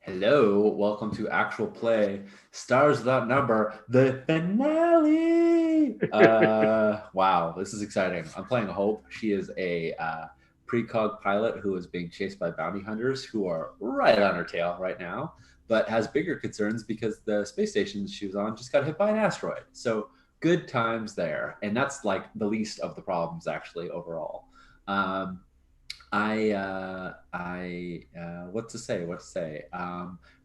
Hello, welcome to Actual Play Stars Without Number, the finale. Wow, this is exciting. I'm playing Hope. She is a precog pilot who is being chased by bounty hunters who are right on her tail right now, but has bigger concerns because the space station she was on just got hit by an asteroid. So good times there, and that's like the least of the problems actually overall. Um, what to say? What to say?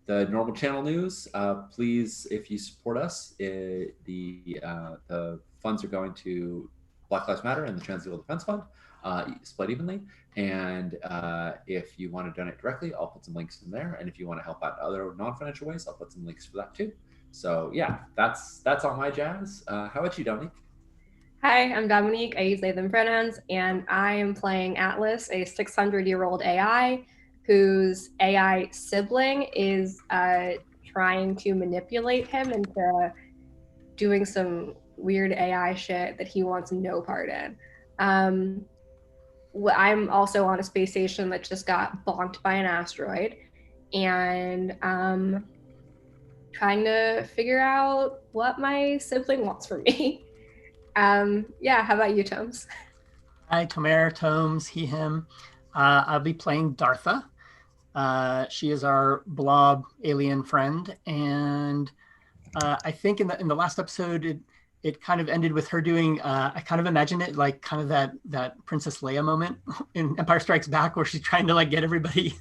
The normal channel news. Please, if you support us, the funds are going to Black Lives Matter and the Trans Legal Defense Fund, split evenly. And if you want to donate directly, I'll put some links in there. And if you want to help out in other non-financial ways, I'll put some links for that too. So yeah, that's all my jazz. How about you, Dominique? Hi, I'm Dominique. I use they, them pronouns, and I am playing Atlas, a 600-year-old AI whose AI sibling is trying to manipulate him into doing some weird AI shit that he wants no part in. Um, I'm also on a space station that just got bonked by an asteroid, and trying to figure out what my sibling wants from me. Yeah, how about you, Tomes? Hi, Tomer, Tomes, he, him. I'll be playing Dartha. She is our blob alien friend, and I think in the last episode it kind of ended with her doing. I kind of imagine it like kind of that Princess Leia moment in Empire Strikes Back, where she's trying to like get everybody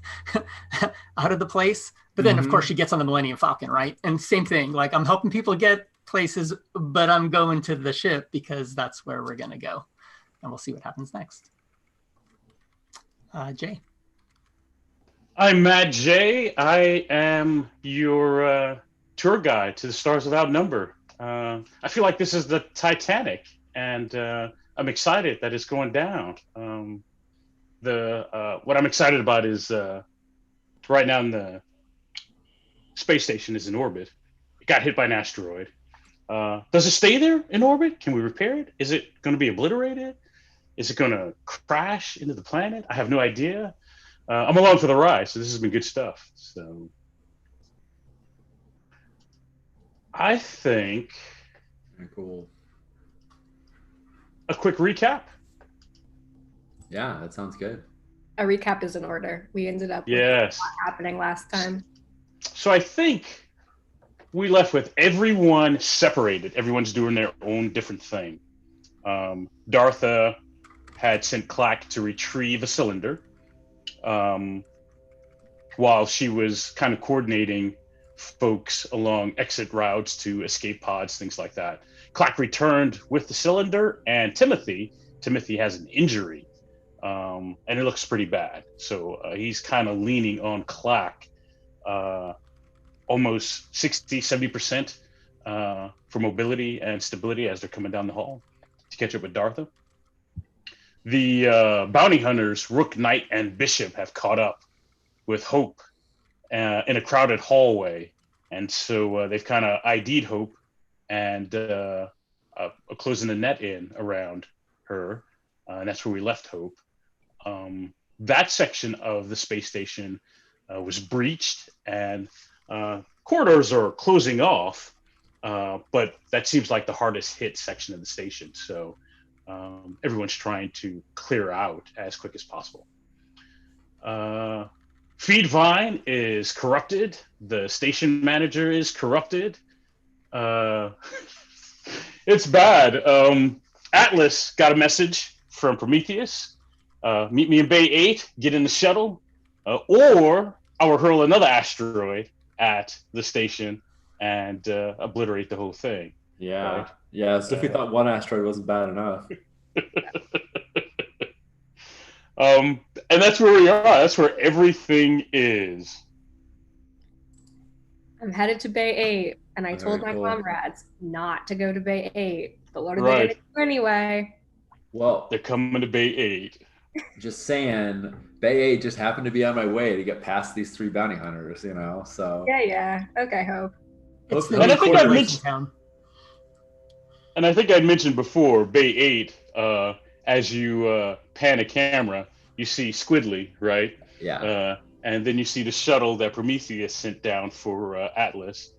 out of the place, but then of course she gets on the Millennium Falcon, right? And same thing, like I'm helping people get places, but I'm going to the ship because that's where we're gonna go. And we'll see what happens next. Jay. I'm Matt J. I am your tour guide to the Stars Without Number. I feel like this is the Titanic, and I'm excited that it's going down. What I'm excited about is right now the space station is in orbit. It got hit by an asteroid. Does it stay there in orbit? Can we repair it? Is it going to be obliterated? Is it going to crash into the planet? I have no idea. I'm along for the ride, so this has been good stuff. So I think Very cool. a quick recap. Yeah, that sounds good. A recap is in order. We ended up with Yes. what happening last time. So I think we left with everyone separated. Everyone's doing their own different thing. Dartha had sent Clack to retrieve a cylinder, while she was kind of coordinating folks along exit routes to escape pods, things like that. Clack returned with the cylinder, and Timothy has an injury, and it looks pretty bad. So he's kind of leaning on Clack, almost 60, 70% for mobility and stability as they're coming down the hall to catch up with Dartha. The bounty hunters, Rook, Knight, and Bishop, have caught up with Hope in a crowded hallway. And so they've kind of ID'd Hope and closing the net in around her. And that's where we left Hope. That section of the space station was breached, and corridors are closing off, but that seems like the hardest hit section of the station. So everyone's trying to clear out as quick as possible. Feedvine is corrupted. The station manager is corrupted. It's bad. Atlas got a message from Prometheus. Meet me in Bay 8, get in the shuttle, or I will hurl another asteroid at the station and obliterate the whole thing. Yeah, Right. yeah. So if we thought one asteroid wasn't bad enough. And that's where we are. That's where everything is. I'm headed to Bay 8, and I told Very my cool. comrades not to go to Bay 8. But what are they Right. going to do anyway? Well, They're coming to Bay 8. just saying, Bay 8 just happened to be on my way to get past these three bounty hunters, you know? So, Yeah. Okay, Hope. It's Hope- the Hope And I think I quarters- mentioned- town. And I think I mentioned before, Bay 8, as you pan a camera, you see Squidly, right? yeah. and then you see the shuttle that Prometheus sent down for Atlas,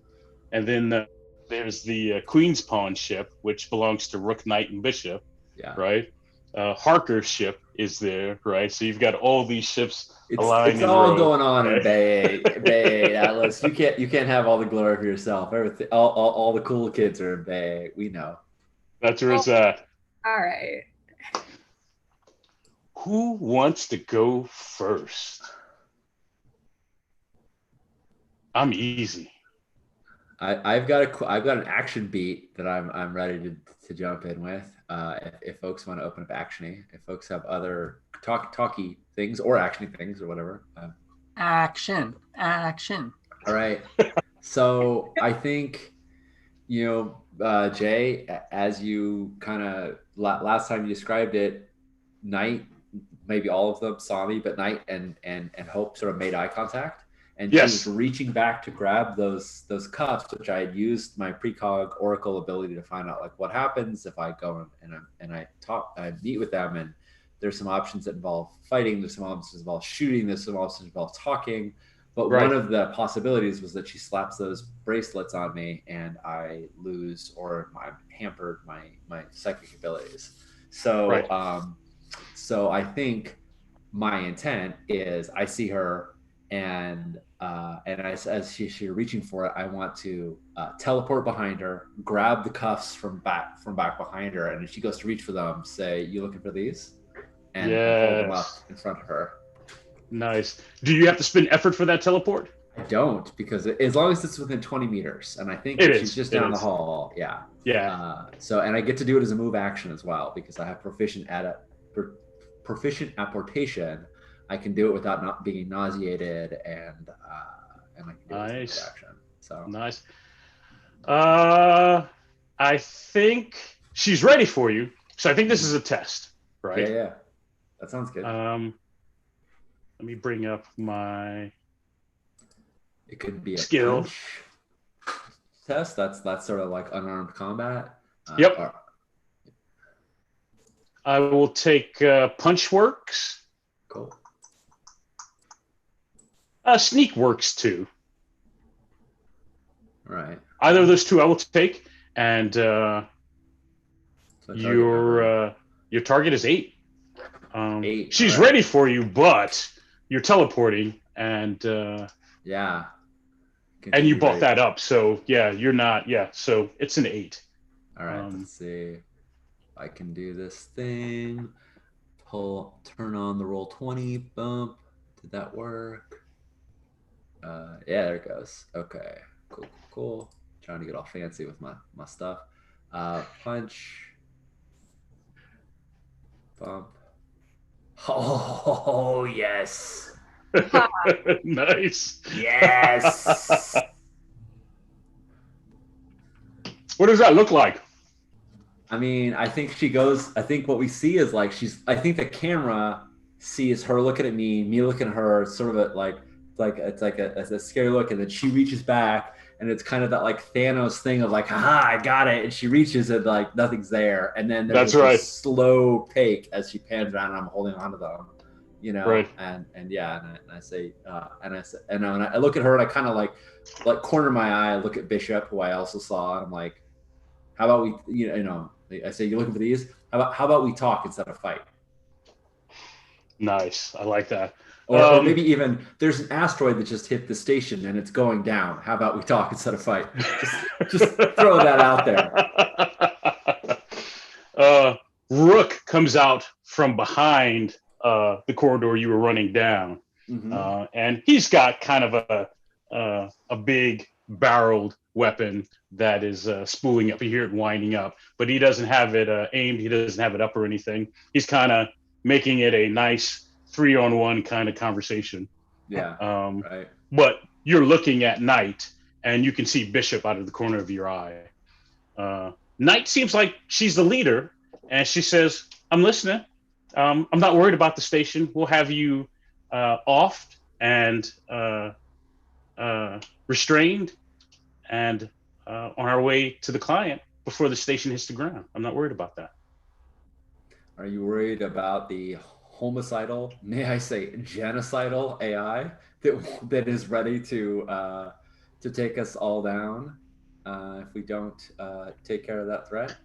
and then there's the Queen's Pawn ship, which belongs to Rook, Knight, and Bishop, Yeah. right? Harker's ship is there, right? So you've got all these ships It's aligned in all row. going on in Bay Atlas. You can't have all the glory for yourself. Everything, all the cool kids are in Bay. We know. That's where it's at. All right. Who wants to go first? I'm easy. I've got an action beat that I'm ready to jump in with. If folks want to open up actiony, if folks have other talky things or actiony things or whatever. Action. All right. So I think, Jay, as you kind of last time you described it, Knight, maybe all of them saw me, but Knight and Hope sort of made eye contact. And Yes. she was reaching back to grab those cuffs, which I had used my precog oracle ability to find out like what happens if I go and I meet with them, and there's some options that involve fighting, there's some options that involve shooting, there's some options that involve talking. But Right. one of the possibilities was that she slaps those bracelets on me and I lose or I'm hampered my psychic abilities. So Right. so I think my intent is I see her and as she's reaching for it, I want to teleport behind her, grab the cuffs from back behind her, and if she goes to reach for them, say, "You looking for these?" and hold them up Yes. in front of her. Nice. Do you have to spend effort for that teleport? I don't, because as long as it's within 20 meters, and I think It if is. she's just It down the is. hall, yeah. Yeah. So, and I get to do it as a move action as well because I have proficient apportation. I can do it without not being nauseated, and I can do it as a Nice. move action. So Nice. I think she's ready for you. So I think this is a test, right? yeah, that sounds good. Let me bring up my It could be a skill punch test. That's sort of like unarmed combat. Yep. I will take punch works. Cool. Sneak works too. All right. Either of those two I will take, and So your target is 8. 8. She's All right. ready for you, but you're teleporting, and Yeah. and you Continue bought rate. that up, so yeah, you're not. Yeah, so it's an 8. All right. Let's see. I can do this thing. Turn on the roll 20 bump. Did that work? Yeah, there it goes. Okay. Cool. Trying to get all fancy with my stuff. Punch. Bump. Oh, yes. Nice. Yes. What does that look like? I mean, I think what we see is like I think the camera sees her looking at me looking at her, sort of it's like a scary look, and then she reaches back, and it's kind of that like Thanos thing of like, haha, I got it, and she reaches and like nothing's there, and then there's That's right. this slow take as she pans around, and I'm holding onto them, Right. and I say, and I look at her, and I kind of like corner my eye, look at Bishop, who I also saw, and I'm like, how about we, I say, you looking for these? How about we talk instead of fight? Nice. I like that. Or maybe even there's an asteroid that just hit the station and it's going down. How about we talk instead of fight? Just throw that out there. Rook comes out from behind the corridor you were running down, and he's got kind of a big barreled weapon that is spooling up. You hear it winding up, but he doesn't have it aimed. He doesn't have it up or anything. He's kind of making it a nice 3-on-1 kind of conversation. Yeah. Right. But you're looking at Knight, and you can see Bishop out of the corner of your eye. Knight seems like she's the leader, and she says, "I'm listening. I'm not worried about the station. We'll have you offed and restrained and on our way to the client before the station hits the ground. I'm not worried about that." Are you worried about the homicidal, may I say genocidal AI that is ready to take us all down if we don't take care of that threat.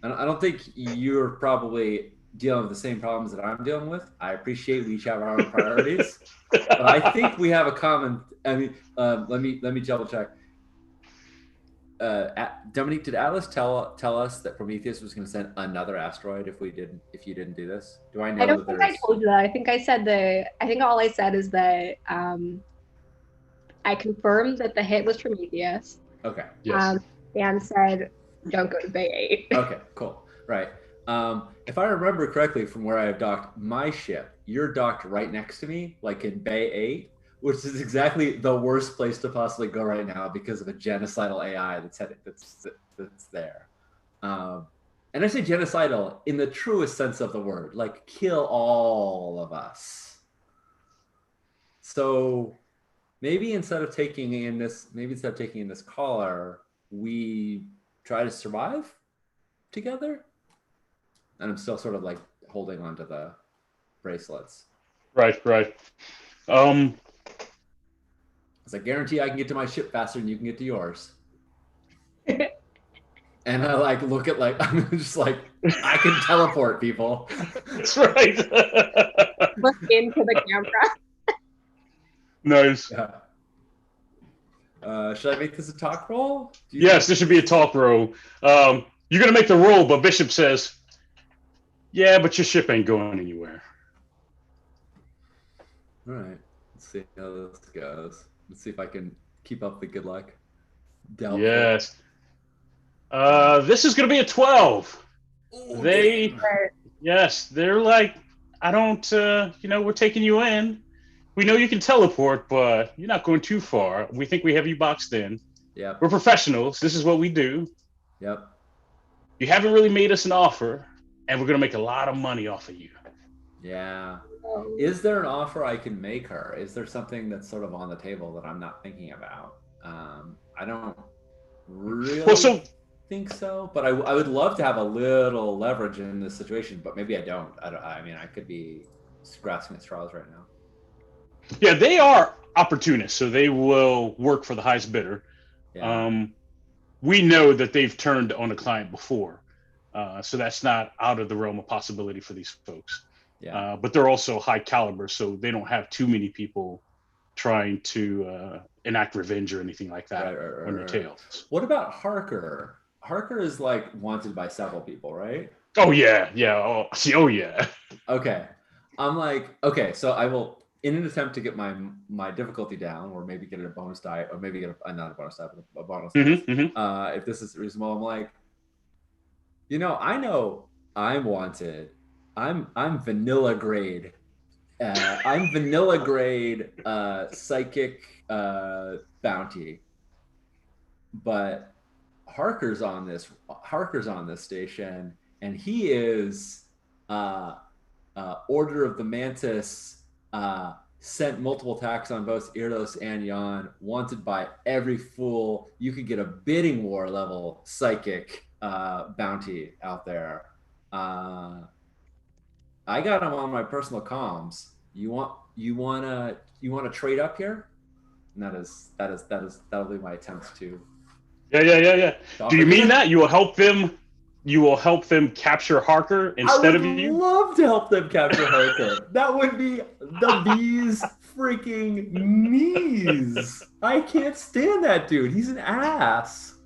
I don't think you're probably dealing with the same problems that I'm dealing with. I appreciate we each have our own priorities, but I think we have a common. I mean, let me double check. Dominique, did Atlas tell us that Prometheus was going to send another asteroid if you didn't do this? Do I know? I don't think I told you that. I think I said I think all I said is that I confirmed that the hit was Prometheus. Okay. Yes. And said don't go to Bay 8. Okay. Cool. Right. If I remember correctly from where I have docked my ship, you're docked right next to me, like in Bay 8, which is exactly the worst place to possibly go right now because of a genocidal AI that's there. And I say genocidal in the truest sense of the word, like kill all of us. So maybe instead of taking in this caller, we try to survive together. And I'm still sort of like holding onto the bracelets. Right. I guarantee I can get to my ship faster than you can get to yours. And I like look at like I'm just like I can teleport people. That's right. Look into the camera. Nice. Yeah. Should I make this a talk roll? Yes, this should be a talk roll. You're gonna make the roll, but Bishop says, "Yeah, but your ship ain't going anywhere." All right. Let's see how this goes. Let's see if I can keep up the good luck. Doubtful. Yes. This is going to be a 12. Ooh, They're like, I don't, we're taking you in. We know you can teleport, but you're not going too far. We think we have you boxed in. Yep. We're professionals. This is what we do. Yep. You haven't really made us an offer, and we're going to make a lot of money off of you. Yeah. Is there an offer I can make her? Is there something that's sort of on the table that I'm not thinking about? I don't really think so, but I would love to have a little leverage in this situation, but maybe I don't. I mean, I could be grasping at straws right now. Yeah, they are opportunists, so they will work for the highest bidder. Yeah. We know that they've turned on a client before, so that's not out of the realm of possibility for these folks. Yeah. But they're also high caliber, so they don't have too many people trying to enact revenge or anything like that on their tails. What about Harker? Harker is like wanted by several people, right? Oh yeah. Oh yeah. Okay. I'm like, okay, so I will, in an attempt to get my difficulty down, or maybe get a bonus die, or maybe get not a bonus die, but a bonus die. If this is reasonable, I'm like, I know I'm wanted. I'm vanilla grade. I'm vanilla grade psychic bounty. But Harker's on this station, and he is Order of the Mantis, sent multiple attacks on both Irdos and Jan, wanted by every fool. You could get a bidding war level psychic bounty out there. I got him on my personal comms. You want to trade up here? And that'll be my attempt to. Yeah. Do you mean that you will help them? You will help them capture Harker instead of you? I would love to help them capture Harker. That would be the bee's freaking knees. I can't stand that dude. He's an ass.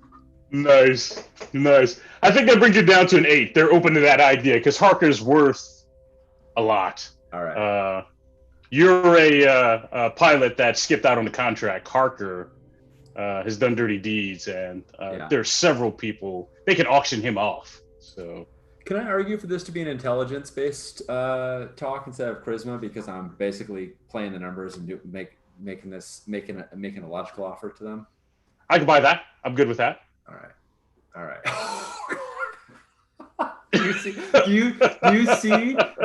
Nice. I think that brings you down to an 8. They're open to that idea because Harker's worth a lot. All right. You're a pilot that skipped out on the contract. Harker has done dirty deeds, and there's several people. They can auction him off. So, can I argue for this to be an intelligence-based talk instead of charisma? Because I'm basically playing the numbers and making a logical offer to them. I can buy that. I'm good with that. All right. Do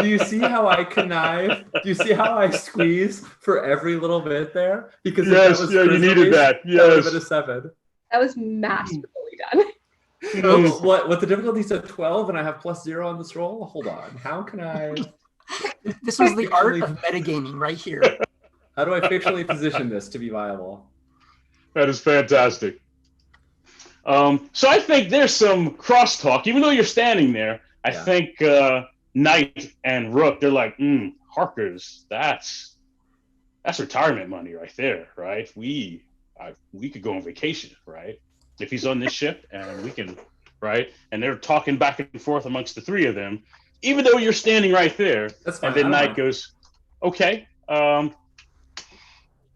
you see how I connive? Do you see how I squeeze for every little bit there? Because you needed that. Yes, that would have been a 7. That was masterfully done. What the difficulty's at 12 and I have +0 on this roll? Hold on. How can I? This was the art of metagaming right here. How do I fictionally position this to be viable? That is fantastic. So I think there's some crosstalk, even though you're standing there. I Yeah. think Knight and Rook, they're like, Harkers, that's retirement money right there, right? We could go on vacation, right? If he's on this ship, and we can, right? And they're talking back and forth amongst the three of them, even though you're standing right there. That's fine. And then I don't Knight mind. goes, okay,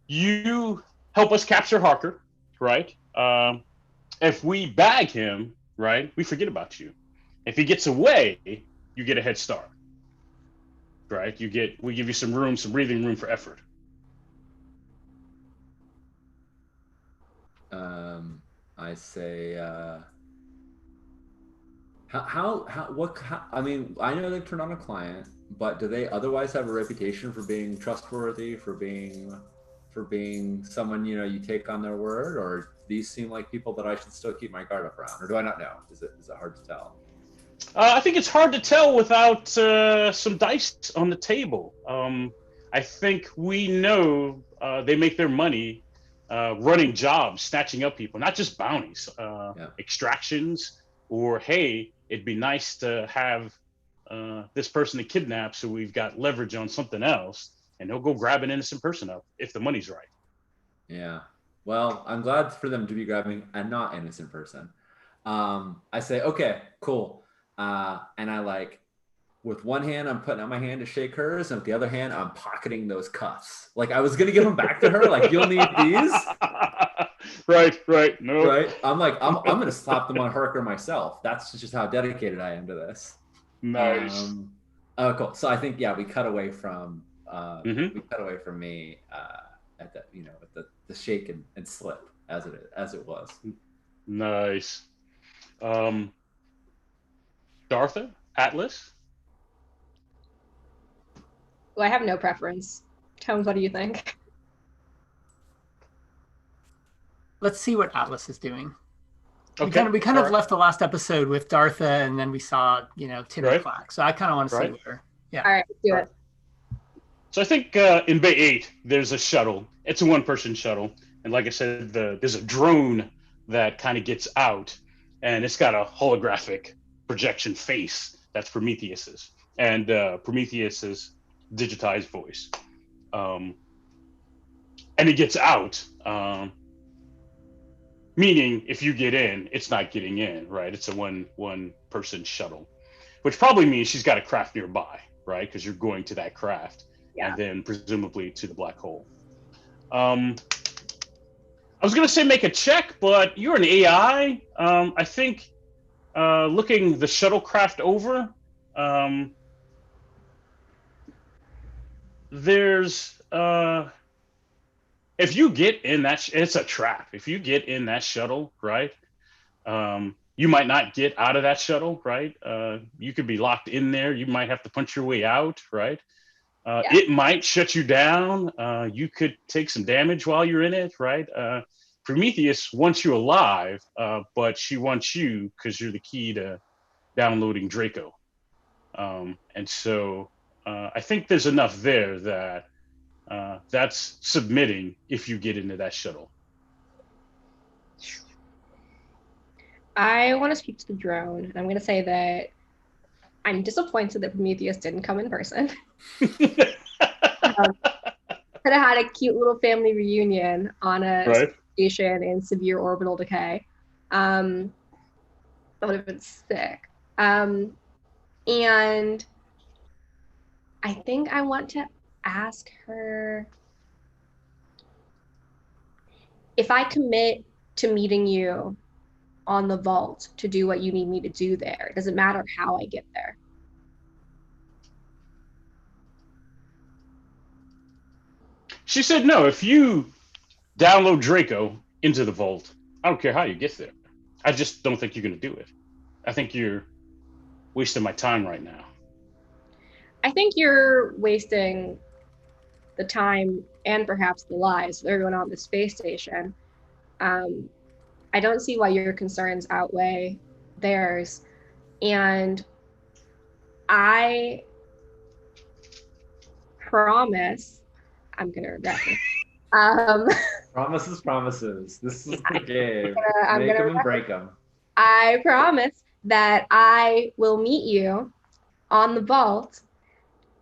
you help us capture Harker, right? If we bag him, right, we forget about you. If he gets away, you get a head start, right? We give you some breathing room for effort. I say, I mean, I know they've turned on a client, but do they otherwise have a reputation for being trustworthy, for being someone, you take on their word, or these seem like people that I should still keep my guard up around, or do I not know? Is it hard to tell? I think it's hard to tell without some dice on the table. I think we know they make their money running jobs, snatching up people, not just bounties, extractions, or hey, it'd be nice to have this person to kidnap, so we've got leverage on something else, and they'll go grab an innocent person up if the money's right. Yeah. Well, I'm glad for them to be grabbing a not innocent person. I say, okay, cool. And I with one hand, I'm putting out my hand to shake hers, and with the other hand, I'm pocketing those cuffs. Like I was gonna give them back to her. Like, you'll need these. Right. No. Right. I'm gonna slap them on Harker myself. That's just how dedicated I am to this. Nice. Cool. So I think we cut away from Mm-hmm. me at the at the shake and slip as it was. Nice. Dartha, Atlas. Well, I have no preference. Tomes, what do you think? Let's see what Atlas is doing. Okay. We kind of left the last episode with Dartha, and then we saw, Tim and Clack. So I kind of want to see where. Yeah. All right, let's do it. So I think in Bay 8, there's a shuttle. It's a one-person shuttle. And like I said, there's a drone that kind of gets out, and it's got a holographic projection face. That's Prometheus's. And Prometheus's digitized voice. And it gets out, meaning if you get in, it's not getting in, right? It's a one-person shuttle, which probably means she's got a craft nearby, right? Because you're going to that craft. Yeah. And then presumably to the black hole. I was going to say make a check, but you're an AI. I think looking the shuttlecraft over, there's if you get in that, it's a trap. If you get in that shuttle, right, you might not get out of that shuttle, right? You could be locked in there. You might have to punch your way out, right? It might shut you down. You could take some damage while you're in it, right? Prometheus wants you alive, but she wants you because you're the key to downloading Draco. And so I think there's enough there that that's submitting if you get into that shuttle. I want to speak to the drone, and I'm going to say that I'm disappointed that Prometheus didn't come in person. Could have had a cute little family reunion on a station in severe orbital decay. That would have been sick. And I think I want to ask her if I commit to meeting you on the vault to do what you need me to do there. Does it matter how I get there? She said no. If you download Draco into the vault, I don't care how you get there. I just don't think you're going to do it. I think you're wasting my time right now. I think you're wasting the time and perhaps the lives of everyone on the space station. I don't see why your concerns outweigh theirs. And I promise I'm gonna regret this. Um, Promises. This is the game. I'm Make gonna them and break them. I promise that I will meet you on the vault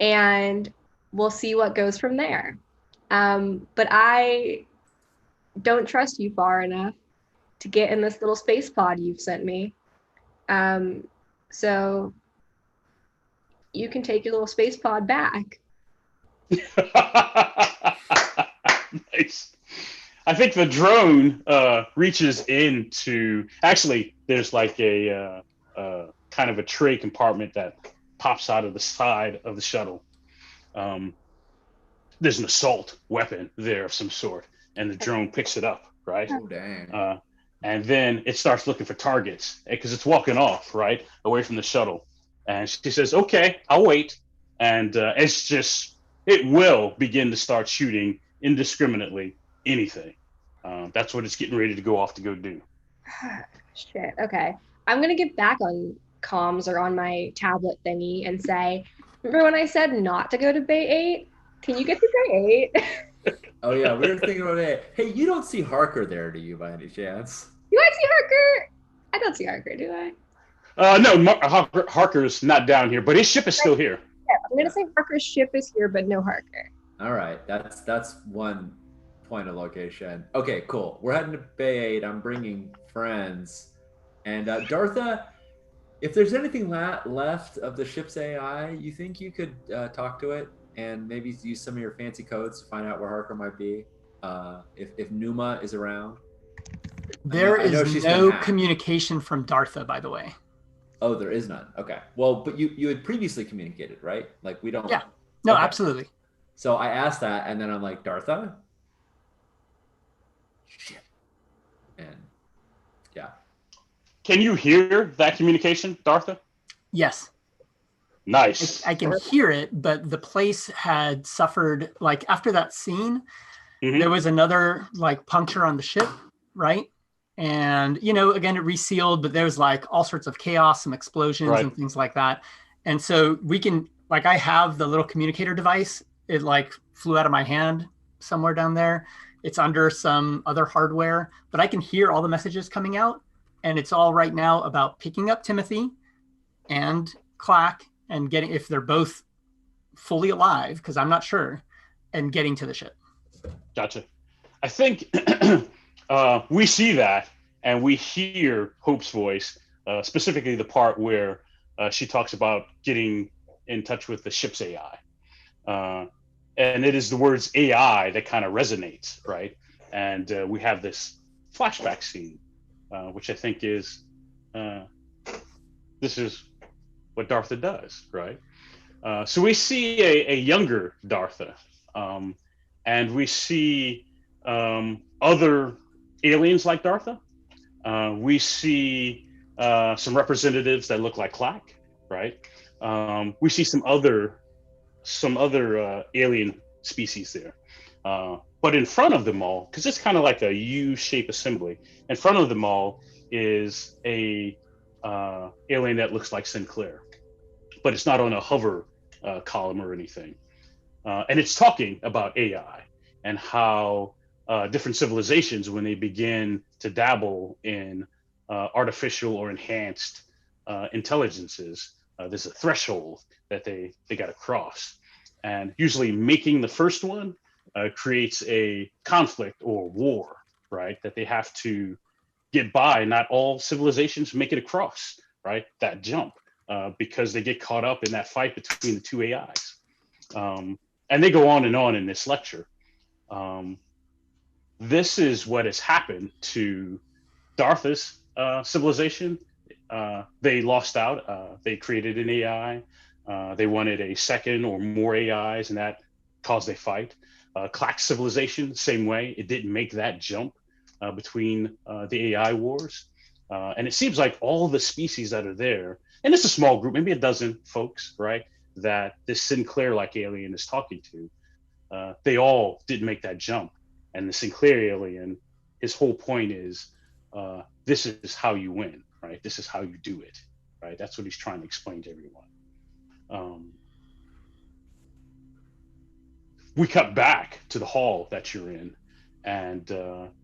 and we'll see what goes from there. But I don't trust you far enough to get in this little space pod you've sent me. So you can take your little space pod back. Nice. I think the drone reaches into. Actually, there's like a kind of a tray compartment that pops out of the side of the shuttle. There's an assault weapon there of some sort, and the drone picks it up, right? Oh, dang. And then it starts looking for targets because it's walking off, right, away from the shuttle. And she says, "Okay, I'll wait." And it will begin to start shooting indiscriminately anything. That's what it's getting ready to go off to go do. Shit. Okay. I'm gonna get back on comms or on my tablet thingy and say, remember when I said not to go to Bay 8? Can you get to Bay 8? Oh yeah, we were thinking about it. Hey, you don't see Harker there, do you, by any chance? Do I see Harker? I don't see Harker, do I? No, Harker's not down here, but his ship is still here. Yeah, I'm gonna say Harker's ship is here, but no Harker. All right, that's one point of location. Okay, cool. We're heading to Bay 8. I'm bringing friends. And Dartha, if there's anything left of the ship's AI, you think you could talk to it and maybe use some of your fancy codes to find out where Harker might be? If Numa is around. There is no communication from Dartha, by the way. Oh, there is none. Okay. Well, but you had previously communicated, right? Like we don't. Yeah. No, okay. Absolutely. So I asked that, and then I'm like, Dartha? Shit. And yeah. Can you hear that communication, Dartha? Yes. Nice. I can hear it, but the place had suffered, like after that scene, there was another like puncture on the ship, right? And, again, it resealed, but there was like all sorts of chaos, some explosions and things like that. And so we can, like, I have the little communicator device. It like flew out of my hand somewhere down there. It's under some other hardware, but I can hear all the messages coming out. And it's all right now about picking up Timothy and Clack and getting, if they're both fully alive, because I'm not sure, and getting to the ship. Gotcha. I think we see that and we hear Hope's voice, specifically the part where she talks about getting in touch with the ship's AI. And it is the words AI that kind of resonates, right? And we have this flashback scene, which I think is, this is what Dartha does, right? So we see a younger Dartha, and we see other aliens like Dartha. We see some representatives that look like Clack, right? We see some other alien species there. But in front of them all, because it's kind of like a U-shaped assembly, in front of them all is a alien that looks like Sinclair, but it's not on a hover column or anything. And it's talking about AI and how different civilizations, when they begin to dabble in artificial or enhanced intelligences, there's a threshold that they got to cross. And usually making the first one creates a conflict or war, right? That they have to get by. Not all civilizations make it across, right? That jump, because they get caught up in that fight between the two AIs. And they go on in this lecture. This is what has happened to Dartha's civilization. They lost out. They created an AI. They wanted a second or more AIs, and that caused a fight. Clack's civilization, same way. It didn't make that jump between the AI wars. And it seems like all the species that are there, and it's a small group, maybe a dozen folks, right, that this Sinclair-like alien is talking to, they all didn't make that jump. And the Sinclair alien, his whole point is, this is how you win, right? This is how you do it, right? That's what he's trying to explain to everyone. we cut back to the hall that you're in, and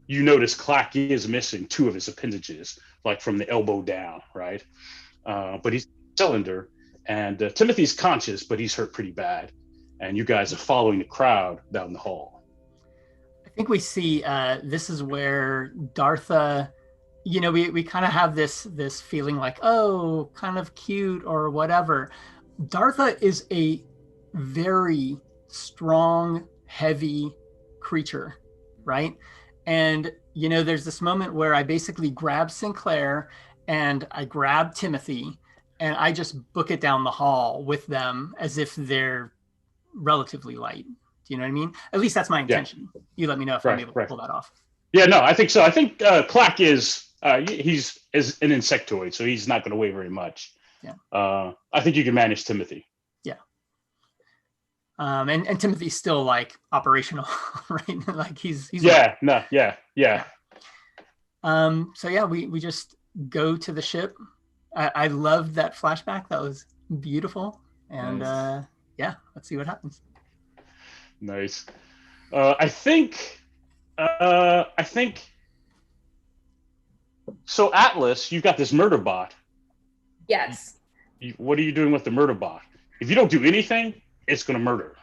you notice Clack is missing two of his appendages, like from the elbow down, right? But he's cylinder, and Timothy's conscious, but he's hurt pretty bad. And you guys are following the crowd down the hall. I think we see this is where Dartha, we kind of have this feeling like, oh, kind of cute or whatever. Dartha is a very strong, heavy creature, right? And there's this moment where I basically grab Sinclair and I grab Timothy and I just book it down the hall with them as if they're relatively light. Do you know what I mean? At least that's my intention. Yeah. You let me know if I'm able to pull that off. Yeah, no, I think so. I think Clack is he's an insectoid, so he's not going to weigh very much. Yeah. I think you can manage Timothy. Yeah. And Timothy's still like operational, right? Like he's yeah. So yeah, we just go to the ship. I loved that flashback. That was beautiful. And nice. Yeah, let's see what happens. Nice. I think so. Atlas, you've got this murder bot. Yes. What are you doing with the murder bot? If you don't do anything, it's going to murder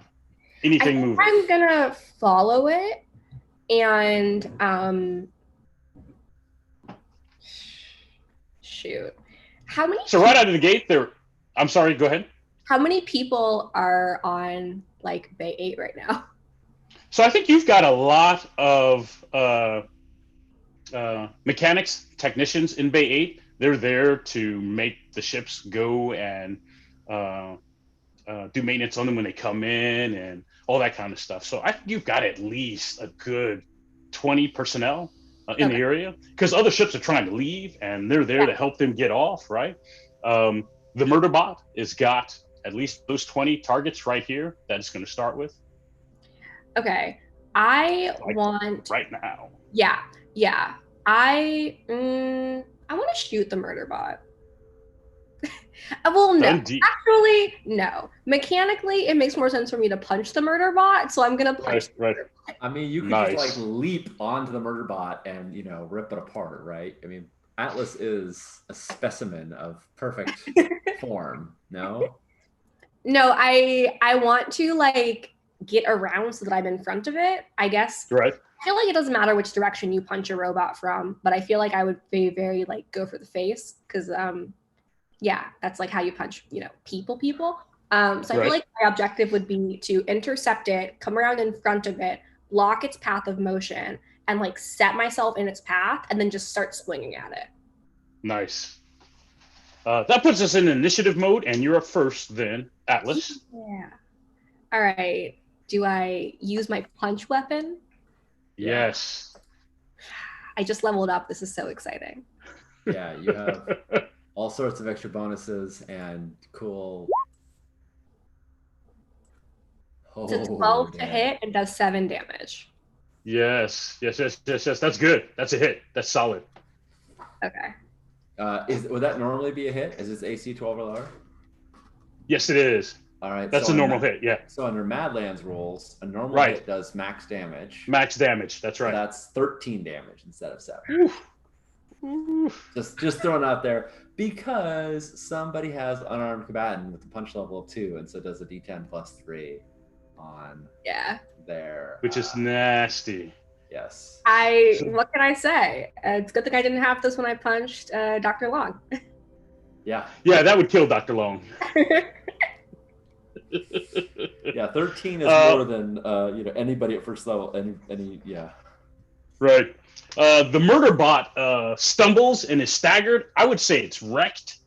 anything moving. I'm gonna follow it, and shoot. How many? So right out of the gate, I'm sorry. Go ahead. How many people are on like Bay 8 right now? So I think you've got a lot of mechanics, technicians in Bay 8. They're there to make the ships go and do maintenance on them when they come in and all that kind of stuff. So I think you've got at least a good 20 personnel in the area, because other ships are trying to leave and they're there to help them get off, right? The murder bot has got at least those 20 targets right here that it's going to start with. Okay. I want right now. Yeah. I want to shoot the murder bot. Well, no. Actually, no. Mechanically, it makes more sense for me to punch the murder bot, so I'm gonna punch the murder bot. I mean, you could just like leap onto the murder bot and rip it apart, right? I mean, Atlas is a specimen of perfect form. No, I want to like get around so that I'm in front of it, I guess. Right. I feel like it doesn't matter which direction you punch a robot from, but I feel like I would be very like go for the face, because that's like how you punch, people. So I feel like my objective would be to intercept it, come around in front of it, block its path of motion, and like set myself in its path, and then just start swinging at it. Nice. That puts us in initiative mode, and you're up first then, Atlas. Yeah. All right. Do I use my punch weapon? Yes. I just leveled up. This is so exciting. Yeah, you have all sorts of extra bonuses and cool. It's a 12 to hit and does 7 damage. Yes. That's good. That's a hit. That's solid. Okay. Would that normally be a hit? Is this AC 12 or lower? Yes, it is. All right. That's a normal hit, yeah. So under Madlands rules, a normal hit does max damage. Max damage, that's right. So that's 13 damage instead of 7. Oof. Just throwing it out there, because somebody has unarmed combatant with a punch level of 2, and so does a D10 plus 3 on their... Which is nasty. Yes. What can I say? It's a good thing I didn't have this when I punched Dr. Long. Yeah, that would kill Dr. Long. Yeah, 13 is more than anybody at first level. Right. The murder bot stumbles and is staggered. I would say it's wrecked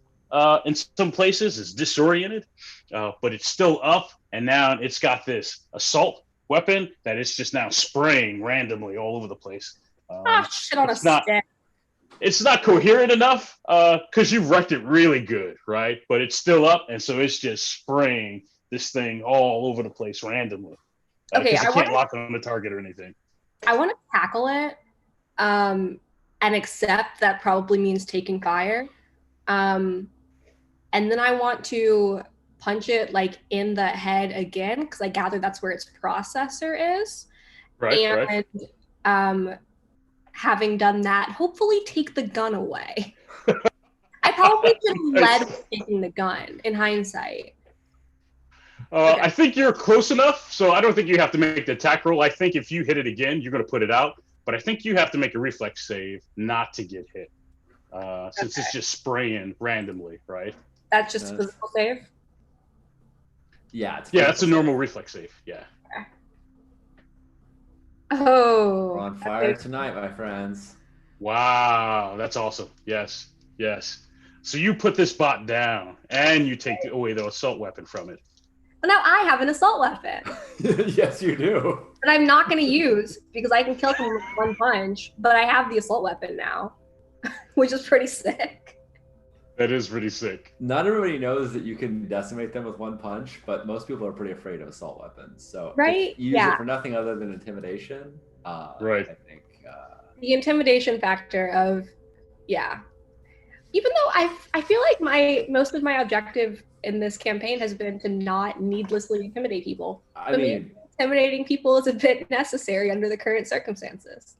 in some places. It's disoriented, but it's still up, and now it's got this assault weapon that it's just now spraying randomly all over the place. Shit on a stick. It's not coherent enough because you wrecked it really good, right? But it's still up, and so it's just spraying this thing all over the place randomly. Okay, I can't lock on the target or anything. I want to tackle it, and accept that probably means taking fire. And then I want to punch it like in the head again, because I gather that's where its processor is. Right. And having done that, hopefully take the gun away. I probably should have led with taking the gun in hindsight. Okay. I think you're close enough, so I don't think you have to make the attack roll. I think if you hit it again, you're going to put it out. But I think you have to make a reflex save not to get hit, since it's just spraying randomly, right? That's just physical save? Yeah. That's a normal reflex save. Yeah. Okay. Oh. We're on fire tonight, my friends. Wow, that's awesome. Yes. So you put this bot down, and you take away the assault weapon from it. Well, now I have an assault weapon. Yes, you do. That I'm not going to use because I can kill someone with one punch, but I have the assault weapon now, which is pretty sick. That is pretty sick. Not everybody knows that you can decimate them with one punch, but most people are pretty afraid of assault weapons. So right? use it for nothing other than intimidation. Right. I think the intimidation factor of, even though I feel like most of my objective in this campaign has been to not needlessly intimidate people. I mean, intimidating people is a bit necessary under the current circumstances.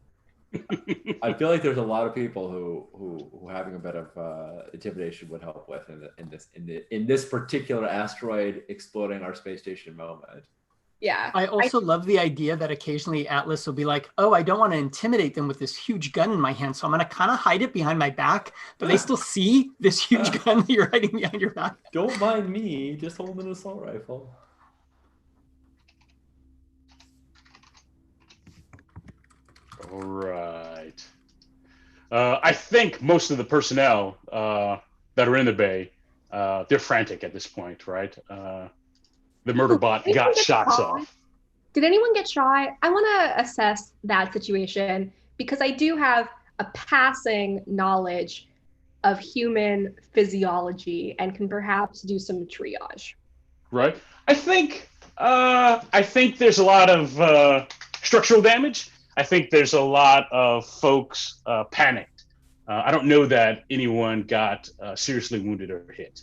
I feel like there's a lot of people who having a bit of intimidation would help with in this particular asteroid exploding our space station moment. Yeah. I also love the idea that occasionally Atlas will be like, oh, I don't want to intimidate them with this huge gun in my hand, so I'm going to kind of hide it behind my back, but they still see this huge gun that you're hiding behind your back. Don't mind me, just hold an assault rifle. All right. I think most of the personnel that are in the bay, they're frantic at this point, right? The murder bot got shots off. Did anyone get shot? I want to assess that situation because I do have a passing knowledge of human physiology and can perhaps do some triage. Right. I think there's a lot of structural damage. I think there's a lot of folks panicked. I don't know that anyone got seriously wounded or hit.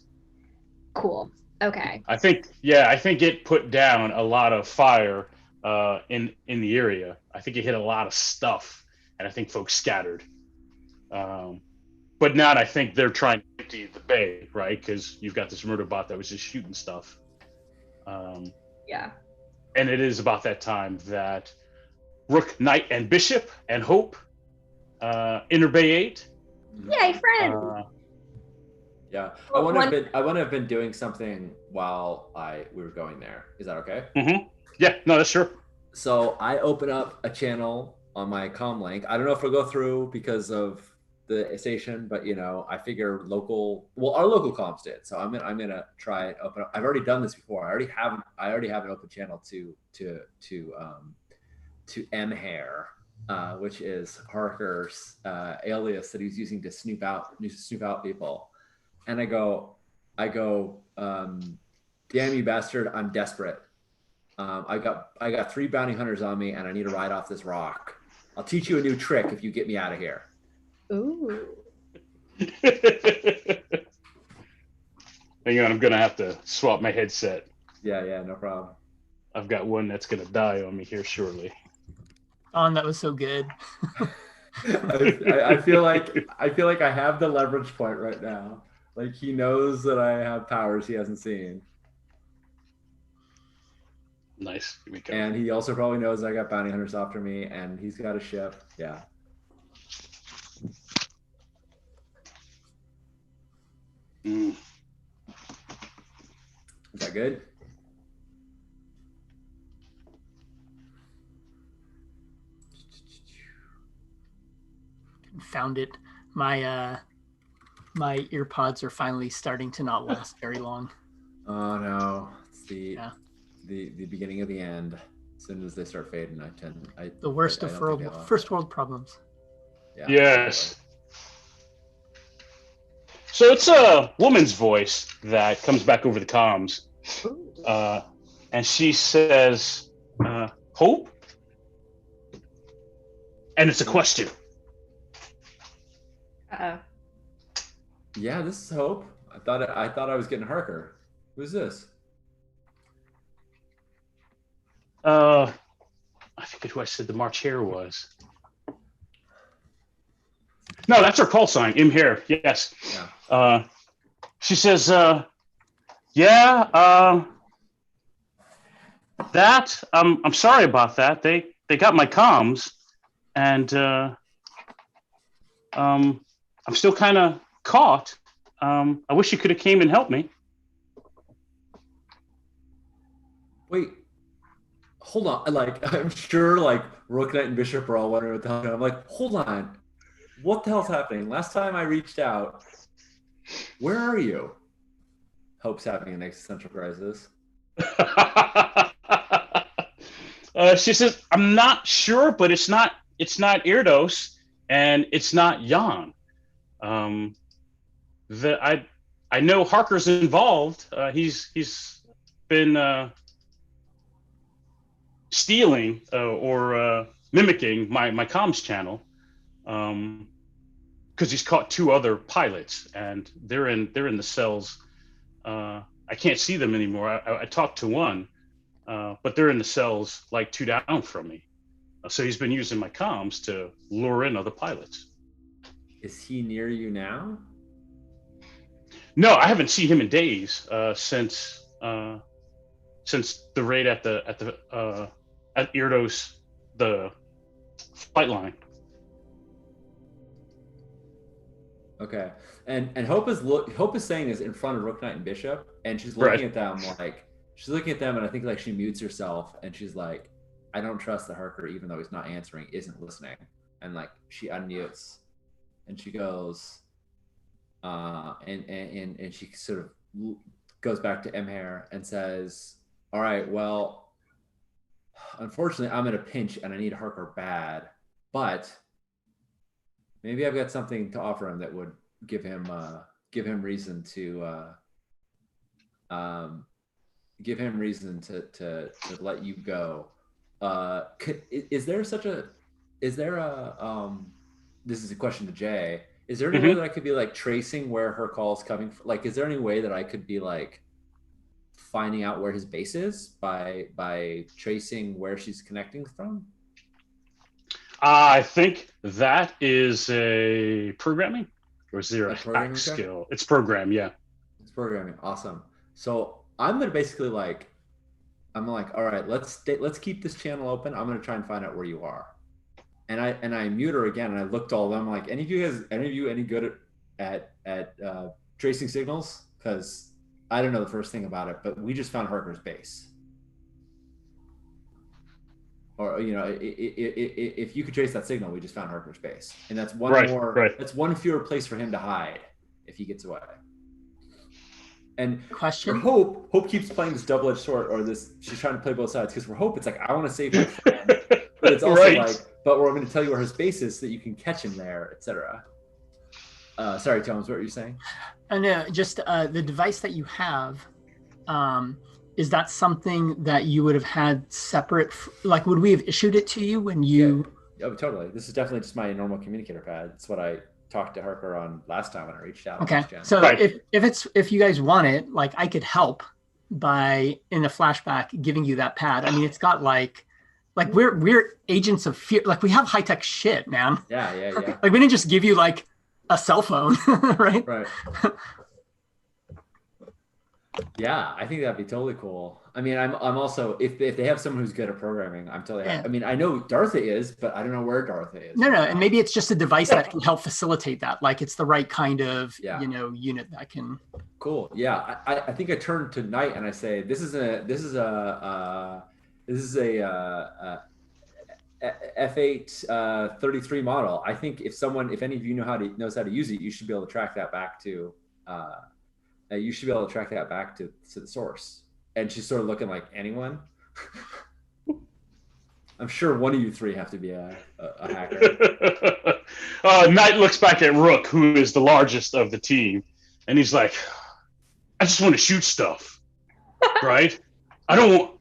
Cool. Okay. I think it put down a lot of fire in the area. I think it hit a lot of stuff, and I think folks scattered. But now I think they're trying to empty the bay, right? Because you've got this murder bot that was just shooting stuff. Yeah. And it is about that time that Rook, Knight, and Bishop and Hope enter Bay 8. Yay, friend! Yeah, I want to have been doing something while we were going there. Is that okay? Mm-hmm. Yeah, no, that's sure. So I open up a channel on my comm link. I don't know if it'll go through because of the station, but I figure our local comms did. So I'm gonna try and open up. I've already done this before. I already have an open channel to M-Hair, which is Harker's alias that he's using to snoop out people. And I go, damn you bastard, I'm desperate. I got 3 bounty hunters on me and I need to ride off this rock. I'll teach you a new trick if you get me out of here. Ooh. Hang on, I'm gonna have to swap my headset. Yeah, no problem. I've got one that's gonna die on me here shortly. That was so good. I feel like I have the leverage point right now. Like he knows that I have powers he hasn't seen. Nice. Here we go. And he also probably knows I got bounty hunters after me, and he's got a ship. Yeah. Mm. Is that good? Found it. My earpods are finally starting to not last very long. Oh no, it's the beginning of the end. As soon as they start fading, the worst of first world problems. Yeah. Yes. So it's a woman's voice that comes back over the comms, and she says, "Hope," and it's a question. Uh-oh. Yeah, this is Hope. I thought I was getting Harker. Who's this? I forget who I said the March Hare was. No, that's her call sign, Im Hare. Yes. Yeah. She says, yeah, that I'm sorry about that. They got my comms, and I'm still kind of caught. I wish you could have came and helped me. Wait, hold on. Like, I'm sure like Rook Knight and Bishop are all wondering what the hell. I'm like, hold on. What the hell's happening? Last time I reached out, where are you? Hope's having an existential crisis. She says, I'm not sure, but it's not Erdos and it's not Jan. I know Harker's involved. He's been stealing or mimicking my comms channel. Because he's caught 2 other pilots, and they're in the cells. I can't see them anymore. I talked to one, but they're in the cells like 2 down from me. So he's been using my comms to lure in other pilots. Is he near you now? No, I haven't seen him in days since the raid at Erdos, the flight line. Okay, and Hope is saying is in front of Rook Knight and Bishop, and she's looking at them like and I think like she mutes herself, and she's like, I don't trust the Harker, even though he's not answering, isn't listening, and like she unmutes, and she goes, and she sort of goes back to Imhare and says, all right, well, unfortunately, I'm in a pinch and I need Harker bad, but maybe I've got something to offer him that would give him reason to let you go. Is there a this is a question to Jay. Is there any way that I could be like tracing where her call's coming from? Like, is there any way that I could be like finding out where his base is by tracing where she's connecting from? I think that is a programming, or is there a hack skill? skill? It's program, yeah. It's programming. Awesome. So I'm gonna basically like, all right, let's keep this channel open. I'm gonna try and find out where you are, and I mute her again, and I looked all of them like, any of you any good at tracing signals? Because I don't know the first thing about it, but we just found Harker's base. Or, you know, if you could trace that signal, we just found Harker's base, and that's one that's one fewer place for him to hide if he gets away. And question, Hope keeps playing this double-edged sword, or this. She's trying to play both sides, because for Hope, it's like, I want to save my friend, but it's also like, but we're going to tell you where his base is so that you can catch him there, etc. Sorry, Thomas, what were you saying? No, just the device that you have. Is that something that you would have had separate? Like, would we have issued it to you when you? Yeah, oh, totally. This is definitely just my normal communicator pad. It's what I talked to Harker on last time when I reached out. Okay, so if you guys want it, like, I could help by in a flashback giving you that pad. I mean, it's got like we're agents of fear. Like, we have high tech shit, man. Yeah. Like, we didn't just give you like a cell phone, right? Right. Yeah, I think that'd be totally cool. I mean, I'm also, if they have someone who's good at programming, I'm totally. I mean, I know Dartha is, but I don't know where Dartha is. No, and maybe it's just a device that can help facilitate that. Like, it's the right kind of unit that can. Cool. Yeah, I think I turn to Knight and I say, this is a F8 33 model. I think if any of you knows how to use it, you should be able to track that back to. To the source. And she's sort of looking like, anyone? I'm sure one of you three have to be a hacker. Knight looks back at Rook, who is the largest of the team, and he's like, I just want to shoot stuff, right? I don't want.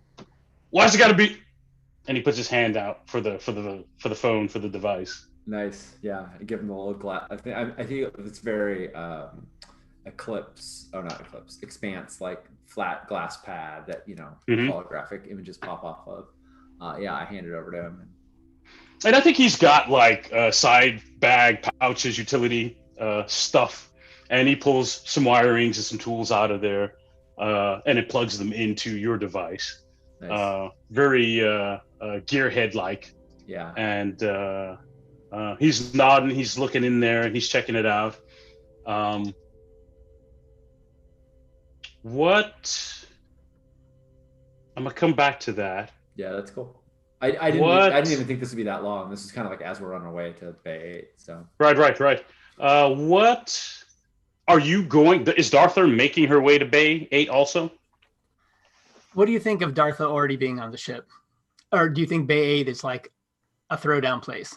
Why's it got to be? And he puts his hand out for the phone, for the device. Nice, yeah. I give him a little glass. I think it's very. Eclipse, oh not Eclipse, Expanse, like flat glass pad that Mhm. holographic images pop off of. Yeah, I handed it over to him. And I think he's got like side bag pouches, utility stuff, and he pulls some wirings and some tools out of there, and it plugs them into your device. Nice. Very gearhead like, Yeah. and he's nodding, he's looking in there, and he's checking it out. What? I'm gonna come back to that. Yeah, that's cool. I didn't even think this would be that long. This is kind of like as we're on our way to Bay 8. So Right. What are you going? Is Dartha making her way to Bay 8 also? What do you think of Dartha already being on the ship? Or do you think Bay 8 is like a throwdown place?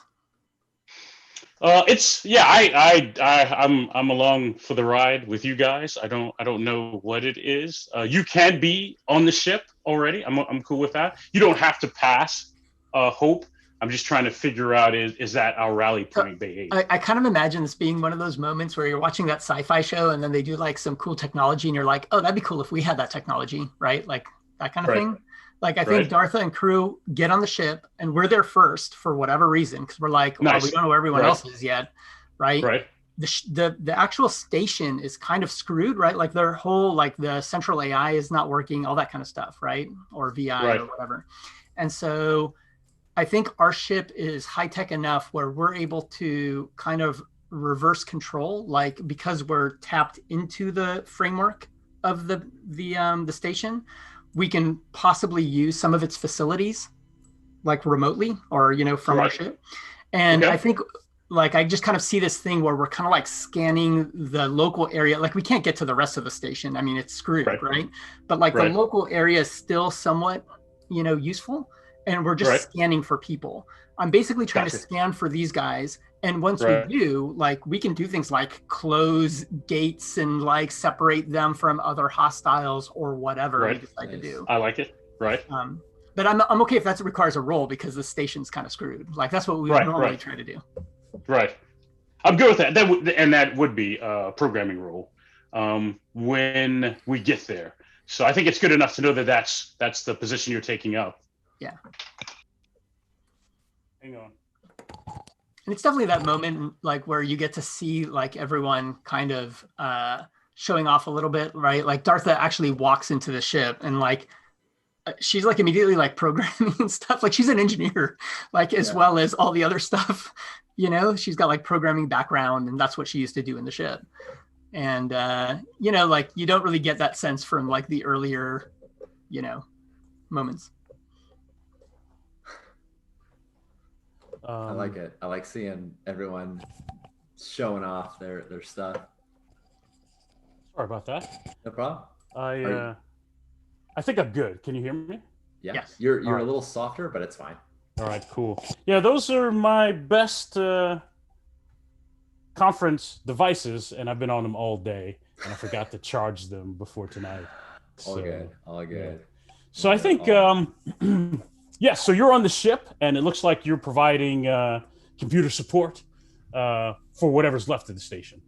I'm along for the ride with you guys. I don't know what it is. You can be on the ship already. I'm cool with that. You don't have to pass Hope. I'm just trying to figure out is that our rally point, Bay 8? I kind of imagine this being one of those moments where you're watching that sci-fi show and then they do like some cool technology and you're like, oh, that'd be cool if we had that technology, right? Like that kind of thing. Like I think Dartha and crew get on the ship and we're there first for whatever reason because we're like, well, we don't know where everyone else is yet, right? Right. The actual station is kind of screwed, right? Like their whole like the central AI is not working, all that kind of stuff, right? Or VI or whatever. And so I think our ship is high tech enough where we're able to kind of reverse control, like because we're tapped into the framework of the station, we can possibly use some of its facilities like remotely or from our ship. And I think like I just kind of see this thing where we're kind of like scanning the local area. Like we can't get to the rest of the station. I mean, it's screwed, right? But like the local area is still somewhat, useful. And we're just scanning for people. I'm basically trying to scan for these guys. And once we do, like we can do things like close gates and like separate them from other hostiles or whatever we decide to do. I like it. Right. But I'm okay if that requires a roll because the station's kind of screwed. Like that's what we would normally try to do. Right. I'm good with that. That would be a programming role when we get there. So I think it's good enough to know that that's the position you're taking up. Yeah. Hang on. And it's definitely that moment like where you get to see like everyone kind of showing off a little bit, right? Like Dartha actually walks into the ship and like she's like immediately like programming and stuff. Like she's an engineer, like as well as all the other stuff, she's got like programming background and that's what she used to do in the ship. And like you don't really get that sense from like the earlier, moments. I like it. I like seeing everyone showing off their stuff. Sorry about that. No problem. I think I'm good. Can you hear me? Yeah. Yes. You're a little softer, but it's fine. All right, cool. Yeah, those are my best conference devices, and I've been on them all day, and I forgot to charge them before tonight. All good. Yeah. So I think, so you're on the ship, and it looks like you're providing computer support for whatever's left of the station.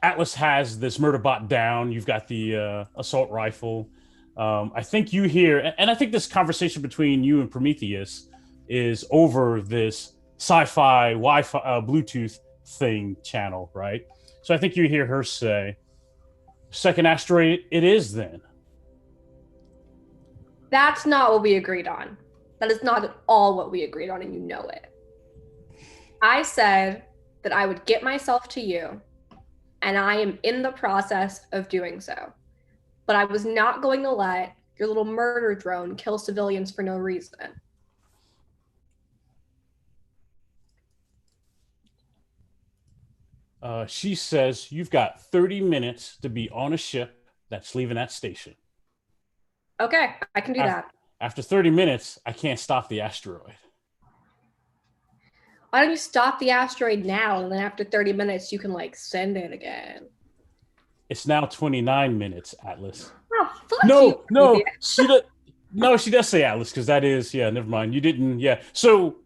Atlas has this murder bot down. You've got the assault rifle. I think you hear, and I think this conversation between you and Prometheus is over this sci-fi Wi-Fi Bluetooth thing channel, right? So I think you hear her say, "Second asteroid, it is then." That's not what we agreed on. That is not at all what we agreed on, and you know it. I said that I would get myself to you, and I am in the process of doing so. But I was not going to let your little murder drone kill civilians for no reason. She says, you've got 30 minutes to be on a ship that's leaving that station. Okay, I can do that. After 30 minutes, I can't stop the asteroid. Why don't you stop the asteroid now, and then after 30 minutes, you can, send it again. It's now 29 minutes, Atlas. Oh, fuck you. No, she does say Atlas, because that is, never mind. You didn't, So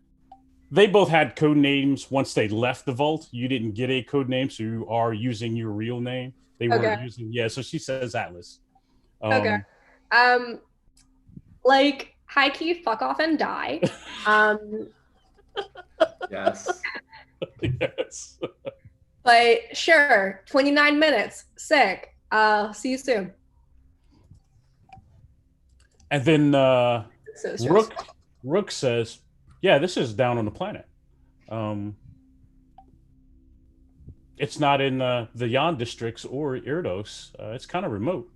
they both had code names once they left the vault. You didn't get a code name, so you are using your real name. They weren't Okay. using. Yeah, so she says Atlas. Okay. Like high key, fuck off and die. Yes. Yes. But sure, 29 minutes. Sick. See you soon. And then So stressful. Rook says, "Yeah, this is down on the planet. It's not in the Yan districts or Erdos. It's kind of remote,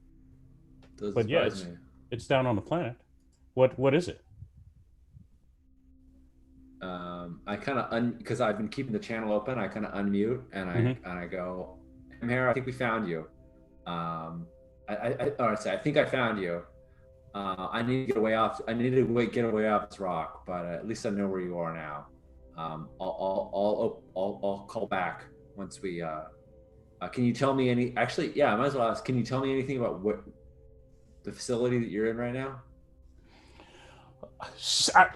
Doesn't but yeah, surprise me. it's down on the planet. What is it?" I kind of because I've been keeping the channel open. I kind of unmute and I go, "I'm here. I think we found you. I think I found you. I need to get away off. I need to get away off this rock, but at least I know where you are now. I'll call back once we. Can you tell me any? Actually, yeah, I might as well ask. Can you tell me anything about what the facility that you're in right now?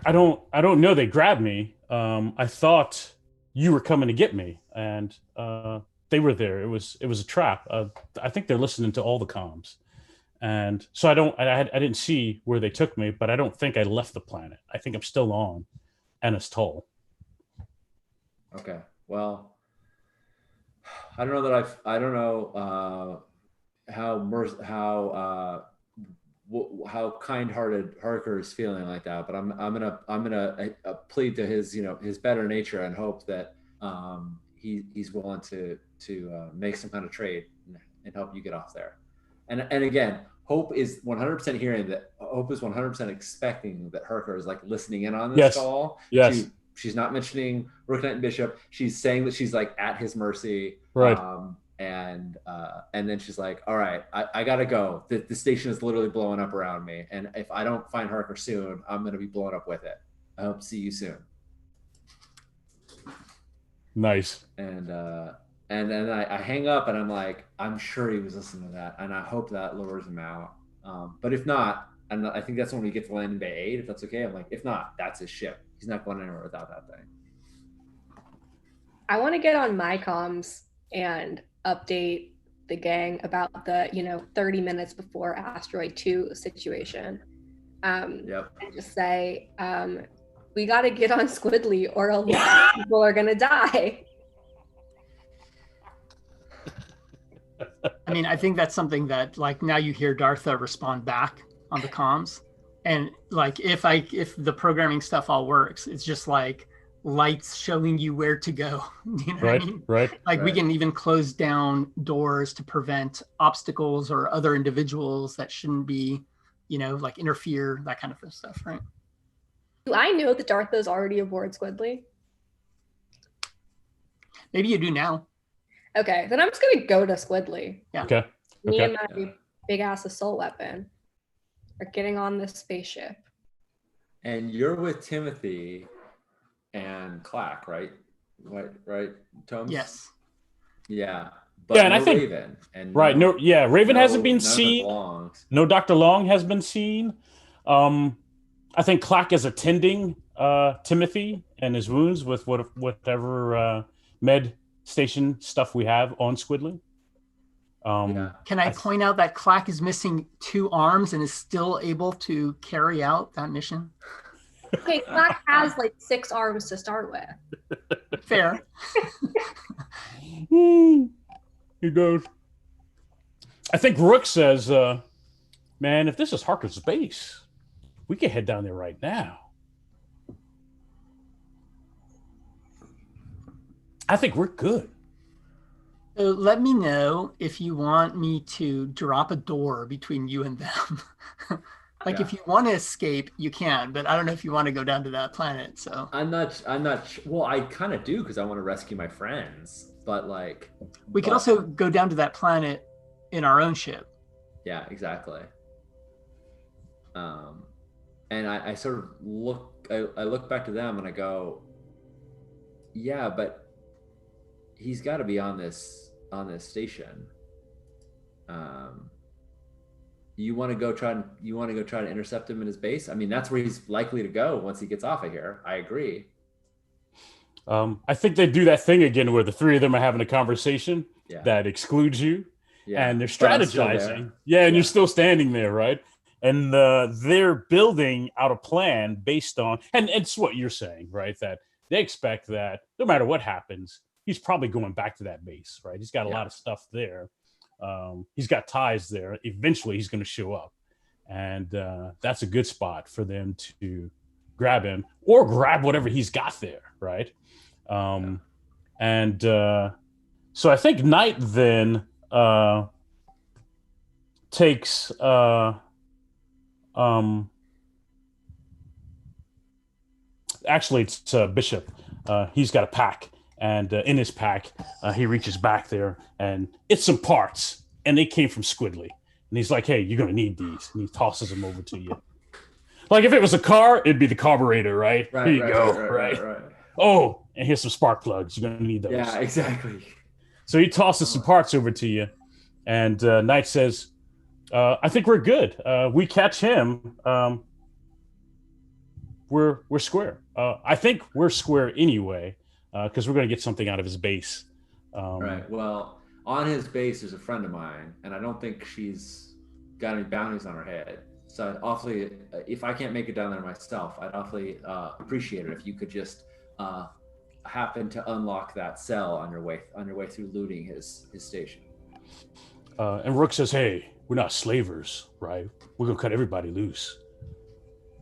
I don't know. They grabbed me. I thought you were coming to get me, and they were there. It was a trap. I think they're listening to all the comms, and so I didn't see where they took me, but I don't think I left the planet. I think I'm still on Ennis Toll. Okay. Well, I don't know that I don't know how kind-hearted Harker is feeling like that, but I'm gonna plead to his his better nature and hope that he's willing to make some kind of trade and help you get off there. And again, Hope is 100% hearing that. Hope is 100% expecting that Harker is like listening in on this call. Yes. She's not mentioning Rook Knight and Bishop. She's saying that she's like at his mercy. Right. And then she's like, all right, I gotta go. The station is literally blowing up around me. And if I don't find Harker soon, I'm gonna be blown up with it. I hope to see you soon. Nice. And then I hang up and I'm like, I'm sure he was listening to that. And I hope that lures him out. But if not, and I think that's when we get to Landing Bay 8, if that's okay. I'm like, if not, that's his ship. He's not going anywhere without that thing. I want to get on my comms and update the gang about the 30 minutes before Asteroid 2 situation. Yep. And just say, we got to get on Squidly or a lot of people are going to die. I mean, I think that's something that like now you hear Dartha respond back on the comms. And like if the programming stuff all works, it's just like lights showing you where to go. You know Right. what I mean? Right. Like we can even close down doors to prevent obstacles or other individuals that shouldn't be, like interfere, that kind of stuff, right? Do I know that Dartha's already aboard Squidly? Maybe you do now. Okay, then I'm just gonna go to Squidly. Yeah. Okay. Me Okay. and my big ass assault weapon are getting on this spaceship. And you're with Timothy and Clack, right? Right, Tomes? Yes. Yeah. But Yeah, and I no think- Raven. And Right. No. Yeah. Raven hasn't been none of it seen. belongs. No, Dr. Long has been seen. I think Clack is attending Timothy and his wounds with whatever med station stuff we have on Squidly. Yeah. Can I point out that Clack is missing 2 arms and is still able to carry out that mission? Okay, Clack has like 6 arms to start with. Fair. He goes. I think Rook says, man, if this is Harker's base, we can head down there right now. I think we're good. So let me know if you want me to drop a door between you and them. Like if you want to escape, you can, but I don't know if you want to go down to that planet. So I'm not well, I kind of do because I want to rescue my friends, but like we could also go down to that planet in our own ship. Yeah, exactly. And I sort of I look back to them and I go, yeah, but he's got to be on this station. You want to go try to intercept him in his base? I mean, that's where he's likely to go once he gets off of here. I agree. I think they do that thing again where the three of them are having a conversation Yeah. that excludes you, Yeah. and they're But I'm still there. strategizing. Yeah, and Yeah. you're still standing there, right? And they're building out a plan based on, and it's what you're saying, right? That they expect that no matter what happens, he's probably going back to that base, right? He's got a Yeah. lot of stuff there. He's got ties there. Eventually, he's going to show up, and that's a good spot for them to grab him or grab whatever he's got there, right? And so I think Knight then takes actually it's Bishop. He's got a pack, and in his pack he reaches back there, and it's some parts, and they came from Squidly, and he's like, hey, you're gonna need these, and he tosses them over to you. Like if it was a car, it'd be the carburetor, right? Here you go, right. Oh, and here's some spark plugs. You're gonna need those. Yeah, exactly. So he tosses some parts over to you, and Knight says, I think we're good. We catch him. We're square. I think we're square anyway, because we're going to get something out of his base. Right. Well, on his base, there's a friend of mine, and I don't think she's got any bounties on her head. So I'd awfully, if I can't make it down there myself, I'd awfully appreciate it if you could just happen to unlock that cell on your way through looting his station. And Rook says, "Hey, we're not slavers, right? We're gonna cut everybody loose.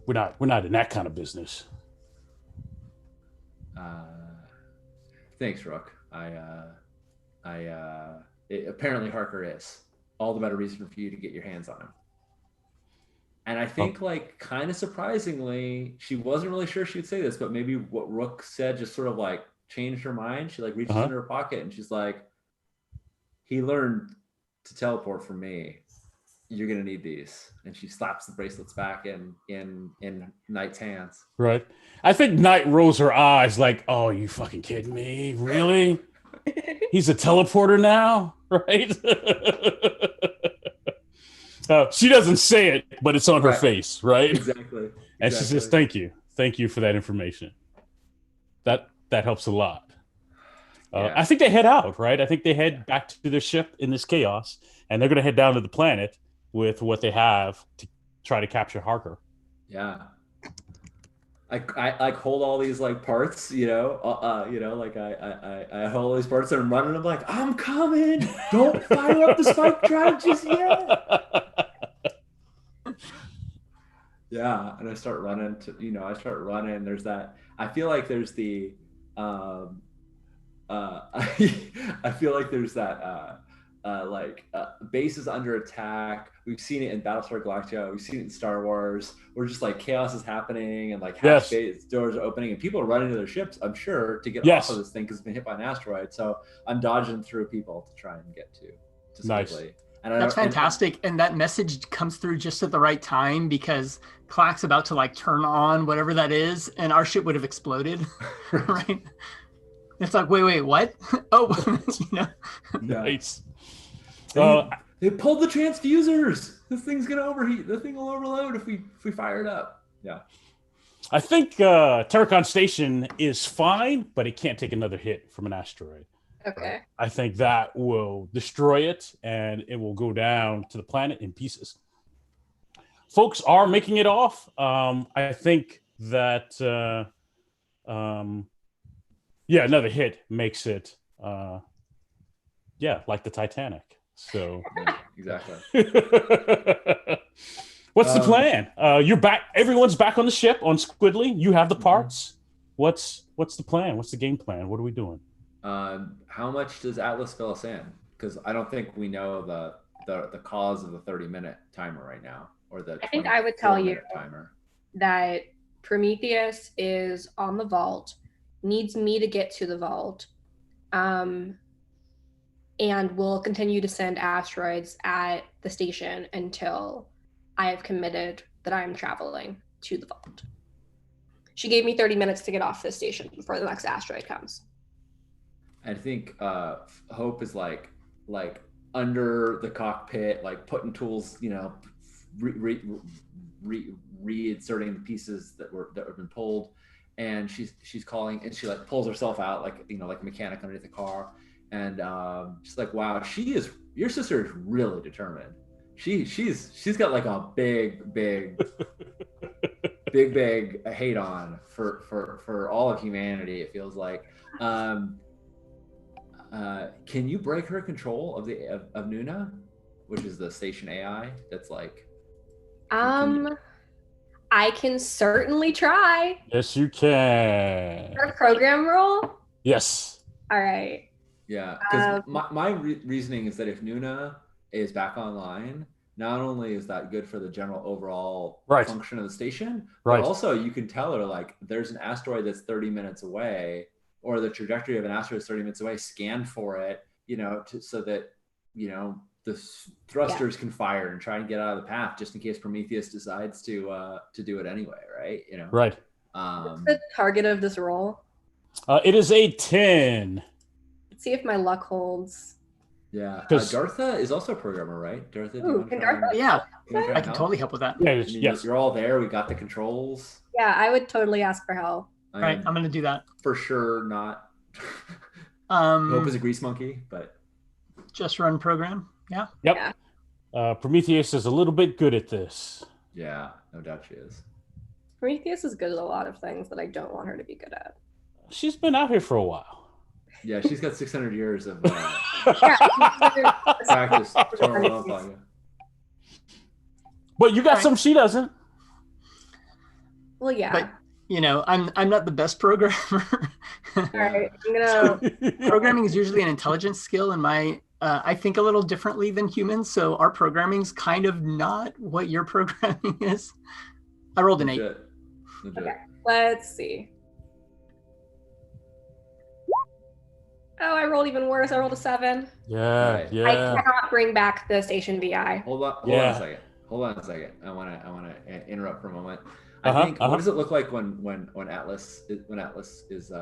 We're not in that kind of business." Thanks, Rook. Apparently Harker is. All the better reason for you to get your hands on him. And I think, like, kind of surprisingly, she wasn't really sure she would say this, but maybe what Rook said just sort of like changed her mind. She like reaches into her pocket and she's like, he learned to teleport from me. You're gonna need these. And she slaps the bracelets back in Knight's hands. Right. I think Knight rolls her eyes like, "Oh, you fucking kidding me? Really? He's a teleporter now, right?" She doesn't say it, but it's on her face, right? Exactly. And she says, "Thank you for that information. That helps a lot." Yeah. I think they head out, right? I think they head back to their ship in this chaos, and they're going to head down to the planet with what they have to try to capture Harker. Yeah. I like hold all these like parts, like I hold all these parts and I'm running. I'm like, I'm coming. Don't fire up the spike drive just yet. Yeah, and I start running There's that. I feel like there's the, I feel like there's that, base is under attack. We've seen it in Battlestar Galactica. We've seen it in Star Wars. We're just like chaos is happening and like hatch base doors are opening and people are running to their ships, I'm sure, to get off of this thing because it's been hit by an asteroid. So I'm dodging through people to try and get to nice. Squidly. That's fantastic. And that message comes through just at the right time because Clack's about to like turn on whatever that is and our ship would have exploded. Right? It's like, wait, what? Oh, Nice. They pulled the transfusers. This thing's gonna overheat. The thing will overload if we fire it up. Yeah. I think Terracon Station is fine, but it can't take another hit from an asteroid. Okay. I think that will destroy it, and it will go down to the planet in pieces. Folks are making it off. I think that another hit makes it like the Titanic. So yeah, exactly. What's the plan? You're back. Everyone's back on the ship on Squidly. You have the parts. What's the plan? What's the game plan? What are we doing? How much does Atlas fill us in? Because I don't think we know the cause of the 30-minute timer right now, or the. I think I would tell you timer. That Prometheus is on the vault, needs me to get to the vault, and will continue to send asteroids at the station until I have committed that I am traveling to the vault. She gave me 30 minutes to get off this station before the next asteroid comes. I think Hope is like under the cockpit, like putting tools, reinserting the pieces that have been pulled, and she's calling, and she like pulls herself out like like a mechanic underneath the car, and she's like, wow, your sister is really determined. She's got like a big hate on for all of humanity, it feels like. Can you break her control of Nuna, which is the station AI that's like I can certainly try. Yes, you can. Our program roll? Yes. All right. Yeah, because my reasoning is that if Nuna is back online, not only is that good for the general overall function of the station, but also you can tell her like there's an asteroid that's 30 minutes away, or the trajectory of an asteroid is 30 minutes away, scan for it, so that, the thrusters can fire and try and get out of the path just in case Prometheus decides to do it anyway, right? Right. What's the target of this roll? It is a 10. Let's see if my luck holds. Yeah, Dartha is also a programmer, right? Dartha, can Dartha? Yeah, I can totally help with that. Yeah, yes. You're all there. We got the controls. Yeah, I would totally ask for help. Right, I'm going to do that. For sure not. Hope is a grease monkey, but... Just run program, yeah. Yep. Yeah. Prometheus is a little bit good at this. Yeah, no doubt she is. Prometheus is good at a lot of things that I don't want her to be good at. She's been out here for a while. Yeah, she's got 600 years of practice. But you got some she doesn't. Well, yeah. But I'm not the best programmer. All right, I'm gonna. Programming is usually an intelligence skill, and I think a little differently than humans, so our programming's kind of not what your programming is. I rolled an 8. Legit. Okay, let's see. Oh, I rolled even worse. I rolled a 7. Yeah, Right. yeah. I cannot bring back the station VI. Hold on a second. I want to interrupt for a moment. I think what does it look like when Atlas is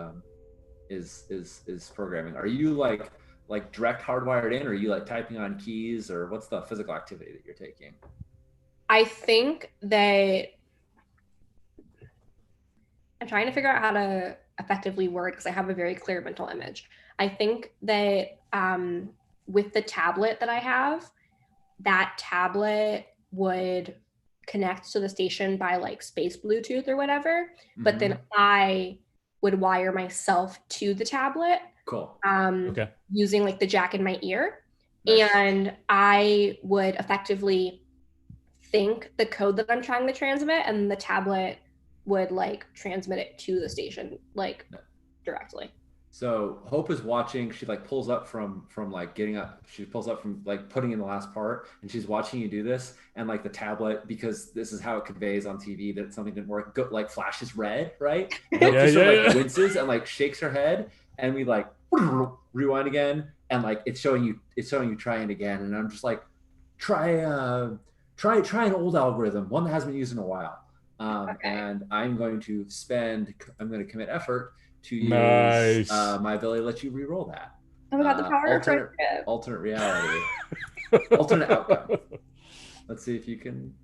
programming? Are you like direct hardwired in, or are you like typing on keys, or what's the physical activity that you're taking? I think that I'm trying to figure out how to effectively word, because I have a very clear mental image. I think that with the tablet that I have, that tablet would connect to the station by like space Bluetooth or whatever, but then I would wire myself to the tablet. Cool. Using like the jack in my ear. Nice. And I would effectively think the code that I'm trying to transmit, and the tablet would like transmit it to the station like directly. So Hope is watching. She like pulls up from like getting up. She pulls up from like putting in the last part, and she's watching you do this. And like the tablet, because this is how it conveys on TV that something didn't work, like flashes red, right? And Hope just sort of like winces and like shakes her head, and we like rewind again, and like it's showing you trying again. And I'm just like, try an old algorithm, one that hasn't been used in a while. And I'm going to commit effort to use my ability to let you re-roll that. Oh my god, the power of friendship. Alternate reality. Alternate outcome. Let's see if you can.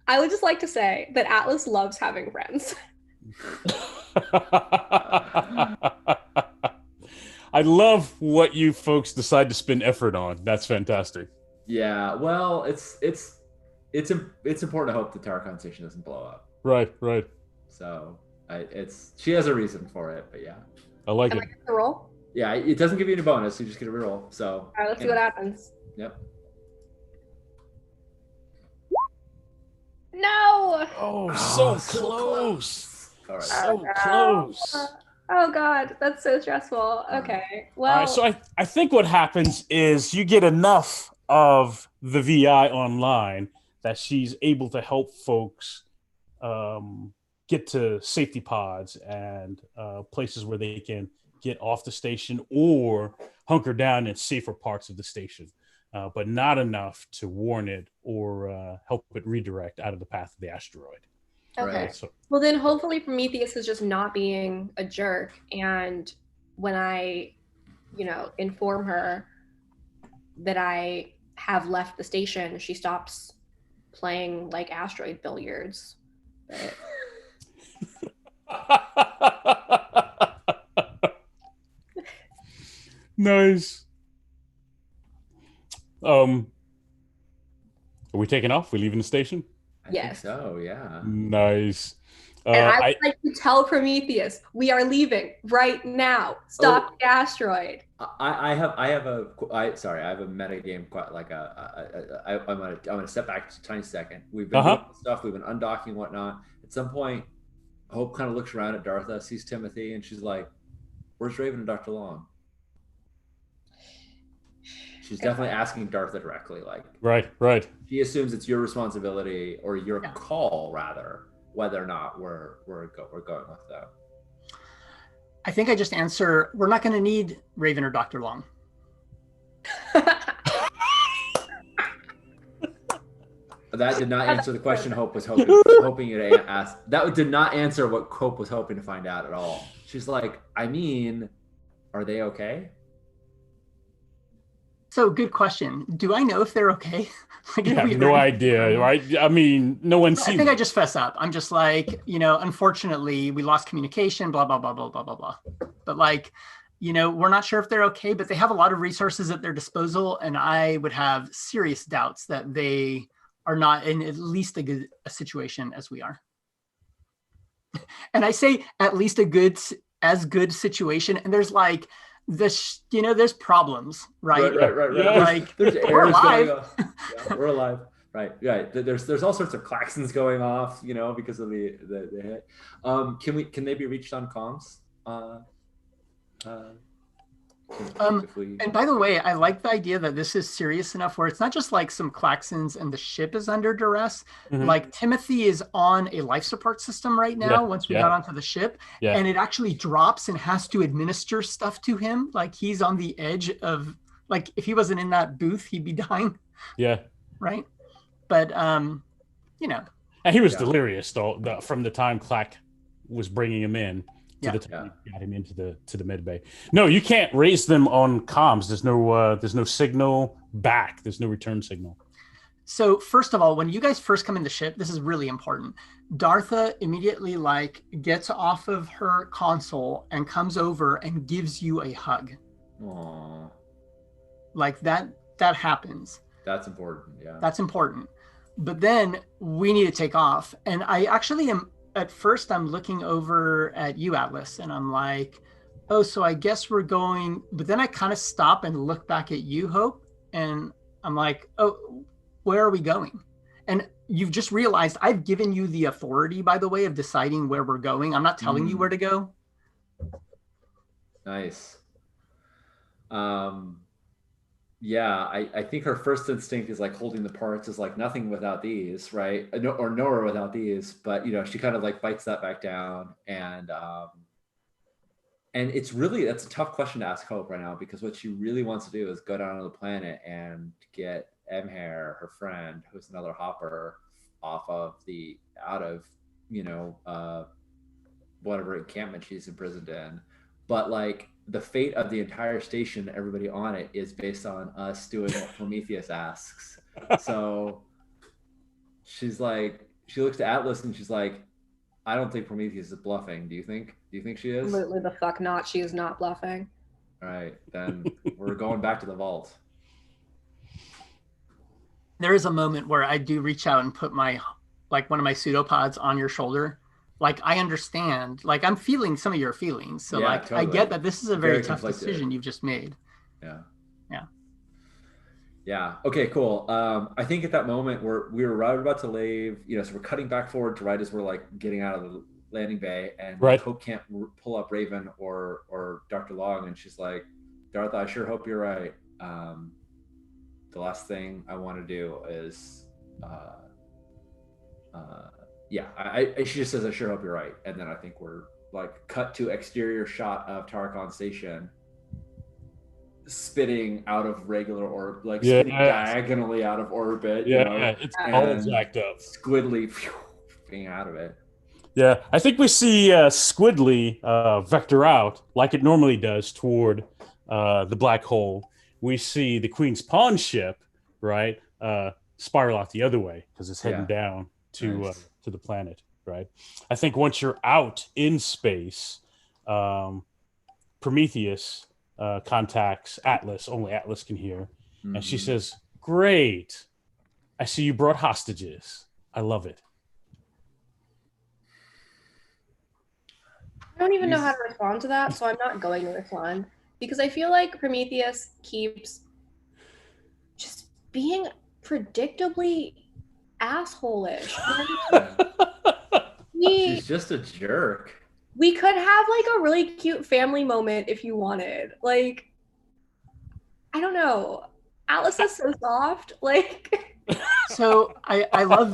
I would just like to say that Atlas loves having friends. I love what you folks decide to spend effort on. That's fantastic. Yeah, well, it's important to hope the tower conversation doesn't blow up. Right. So she has a reason for it, but yeah. I like it. Am I getting the roll? Yeah, it doesn't give you any bonus. You just get a reroll. So. All right, let's see what happens. Yep. No. Oh, so close. All right. So close. Oh god, that's so stressful. Okay, well. All right, so I think what happens is you get enough of the VI online that she's able to help folks get to safety pods and places where they can get off the station or hunker down in safer parts of the station, but not enough to warn it or help it redirect out of the path of the asteroid. Okay. Right. So, Well, then hopefully Prometheus is just not being a jerk. And when I, inform her that I have left the station, she stops playing like asteroid billiards. But... Nice. Are we taking off? We leaving the station? I think Yes. so, yeah. Nice. And I I would like to tell Prometheus, we are leaving right now. Stop the asteroid. I have a meta game, quite like I'm gonna step back just a tiny second. We've been doing stuff, we've been undocking and whatnot. At some point, Hope kind of looks around at Dartha, sees Timothy, and she's like, "Where's Raven and Dr. Long?" She's definitely asking Dartha directly, like, right. she assumes it's your responsibility or your call rather, whether or not we're going with them. I think I just answer, we're not going to need Raven or Dr. Long. That did not answer the question Hope was hoping you to ask. That did not answer what Hope was hoping to find out at all. She's like, I mean, are they okay? So good question. Do I know if they're okay? Like, you have no idea, right? I mean, no one's seen I think I just fess up. I'm just like, unfortunately, we lost communication, blah, blah, blah, blah, blah, blah, blah. But like, we're not sure if they're okay, but they have a lot of resources at their disposal. And I would have serious doubts that they are not in at least a situation as we are. And I say at least as good situation. And there's like, there's problems, right? Right. Yeah. Like, there's we're alive. Yeah, we're alive. Right. There's all sorts of klaxons going off, because of the hit. Can they be reached on comms? And by the way, I like the idea that this is serious enough where it's not just like some klaxons and the ship is under duress. Mm-hmm. Like Timothy is on a life support system right now once we got onto the ship. Yeah. And it actually drops and has to administer stuff to him. Like he's on the edge of, like, if he wasn't in that booth, he'd be dying. Yeah. Right. But, And he was delirious from the time Clack was bringing him in. To the time you got him into the med bay. No, you can't raise them on comms. There's no signal back. There's no return signal. So first of all, when you guys first come in the ship, this is really important. Dartha immediately gets off of her console and comes over and gives you a hug. Aww. Like that happens. That's important. Yeah. That's important. But then we need to take off. And I actually am. At first, I'm looking over at you, Atlas, and I'm like, oh, so I guess we're going. But then I kind of stop and look back at you, Hope, and I'm like, oh, where are we going? And you've just realized I've given you the authority, by the way, of deciding where we're going. I'm not telling you where to go. Nice. Yeah, I think her first instinct is like holding the parts is like nothing without these, right? Or nowhere without these. But she kind of like bites that back down, and that's a tough question to ask Hope right now, because what she really wants to do is go down to the planet and get Emhaer, her friend, who's another Hopper, out of whatever encampment she's imprisoned in. But like, the fate of the entire station, everybody on it, is based on us doing what Prometheus asks. So she's like, she looks to Atlas and she's like, I don't think Prometheus is bluffing. Do you think she is? Absolutely the fuck not. She is not bluffing. All right, then we're going back to the vault. There is a moment where I do reach out and put one of my pseudopods on your shoulder. Like, I understand, like, I'm feeling some of your feelings. So totally. I get that this is a very tough decision you've just made. Yeah. Okay, cool. I think at that moment we were right about to leave, so we're cutting back forward to right as we're like getting out of the landing bay, and Hope can't pull up Raven or Dr. Long. And she's like, Dartha, I sure hope you're right. The last thing I want to do is, she just says, I sure hope you're right. And then I think we're like cut to exterior shot of Tarkon Station, spitting out of regular orbit, like spitting diagonally out of orbit. It's all jacked up. Squidly being out of it. Yeah, I think we see Squidly vector out like it normally does toward the black hole. We see the Queen's Pawn ship, right, spiral out the other way because it's heading down to the planet, right? I think once you're out in space, Prometheus contacts Atlas. Only Atlas can hear, and she Mhm. says, "Great, I see you brought hostages. I love it." I don't even know how He's- to respond to that, so I'm not going to respond because I feel like Prometheus keeps just being predictably asshole-ish. Yeah. we She's just a jerk. we could have like a really cute family moment if you wanted. Like, I don't know. Alice is so soft. Like, So I love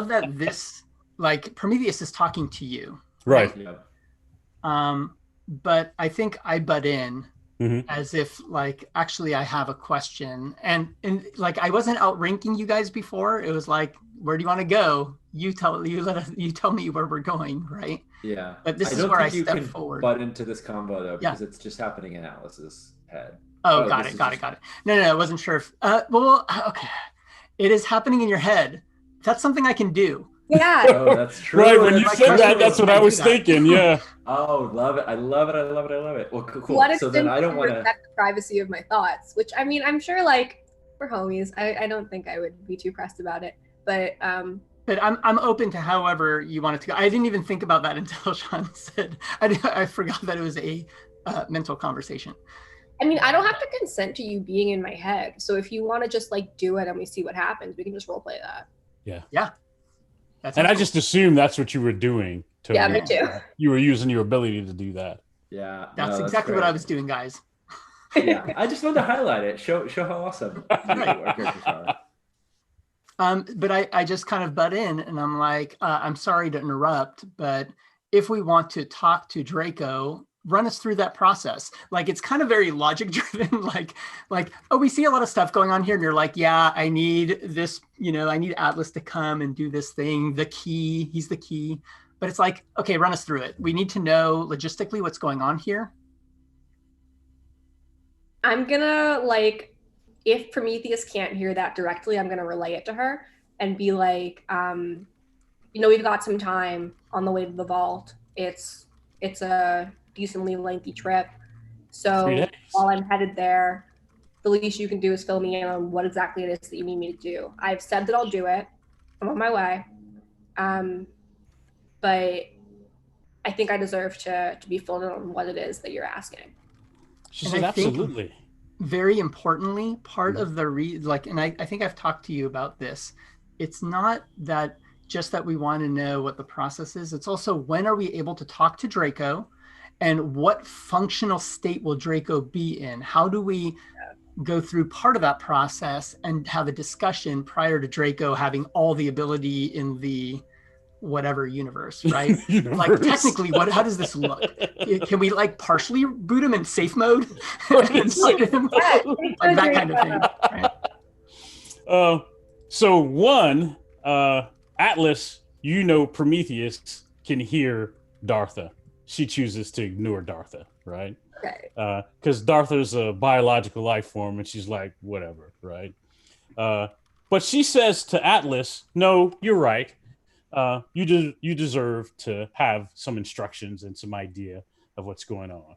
that this, like, Prometheus is talking to you, Right. Yeah. but I think I butt in Mhm. as if, like, actually I have a question, and like, I wasn't outranking you guys before. It was like, where do you want to go? You tell me where we're going, right? Yeah. But this I is don't where think I you step can forward. butt into this combo though, Yeah. because it's just happening in Alice's head. Oh, got this it. is just- Got it. No, I wasn't sure if. Well, okay. It is happening in your head. That's something I can do. yeah. Oh, that's true. Right, when And you my said question that, that's is, what can I I was do that? thinking. Yeah. Oh, love it. I love it. I love it. I love it. Well, cool. To what So then extent I don't do you want to. respect the privacy of my thoughts? Which I mean, I'm sure like we're homies. I don't think I would be too pressed about it. But But I'm open to however you want it to go. I didn't even think about that until Sean said. I forgot that it was a mental conversation. I mean, I don't have to consent to you being in my head. So if you want to just like do it and we see what happens, we can just role play that. Yeah. That's And I just assumed that's what you were doing. Totally. Yeah, me too. You were using your ability to do that. Yeah. that's no, exactly what great. I was doing, guys. Yeah. I just wanted to highlight it. Show how awesome our characters are. But I just kind of butt in and I'm like, I'm sorry to interrupt, but if we want to talk to Draco, run us through that process. Like, it's kind of very logic driven, like, oh, we see a lot of stuff going on here. And you're like, yeah, I need this, I need Atlas to come and do this thing. He's the key. But it's like, okay, run us through it. We need to know logistically what's going on here. I'm gonna like, if Prometheus can't hear that directly, I'm gonna relay it to her and be like, we've got some time on the way to the vault. It's a decently lengthy trip. 3 So days. while I'm headed there, the least you can do is fill me in on what exactly it is that you need me to do. I've said that I'll do it. I'm on my way. But I think I deserve to be filled in on what it is that you're asking. She And said, I think- absolutely. Very importantly, part of the and I think I've talked to you about this. It's not that just that we want to know what the process is. It's also, when are we able to talk to Draco, and what functional state will Draco be in? How do we go through part of that process and have a discussion prior to Draco having all the ability in the whatever universe, right? Like, Universe. technically, how does this look? Can we like partially boot him in safe mode? Right. Him? Yeah, Like that kind of thing. Right? So one, Atlas, Prometheus can hear Dartha. She chooses to ignore Dartha, right? Okay. Because Dartha's a biological life form, and she's like, whatever, right? But she says to Atlas, no, you're right. You deserve to have some instructions and some idea of what's going on.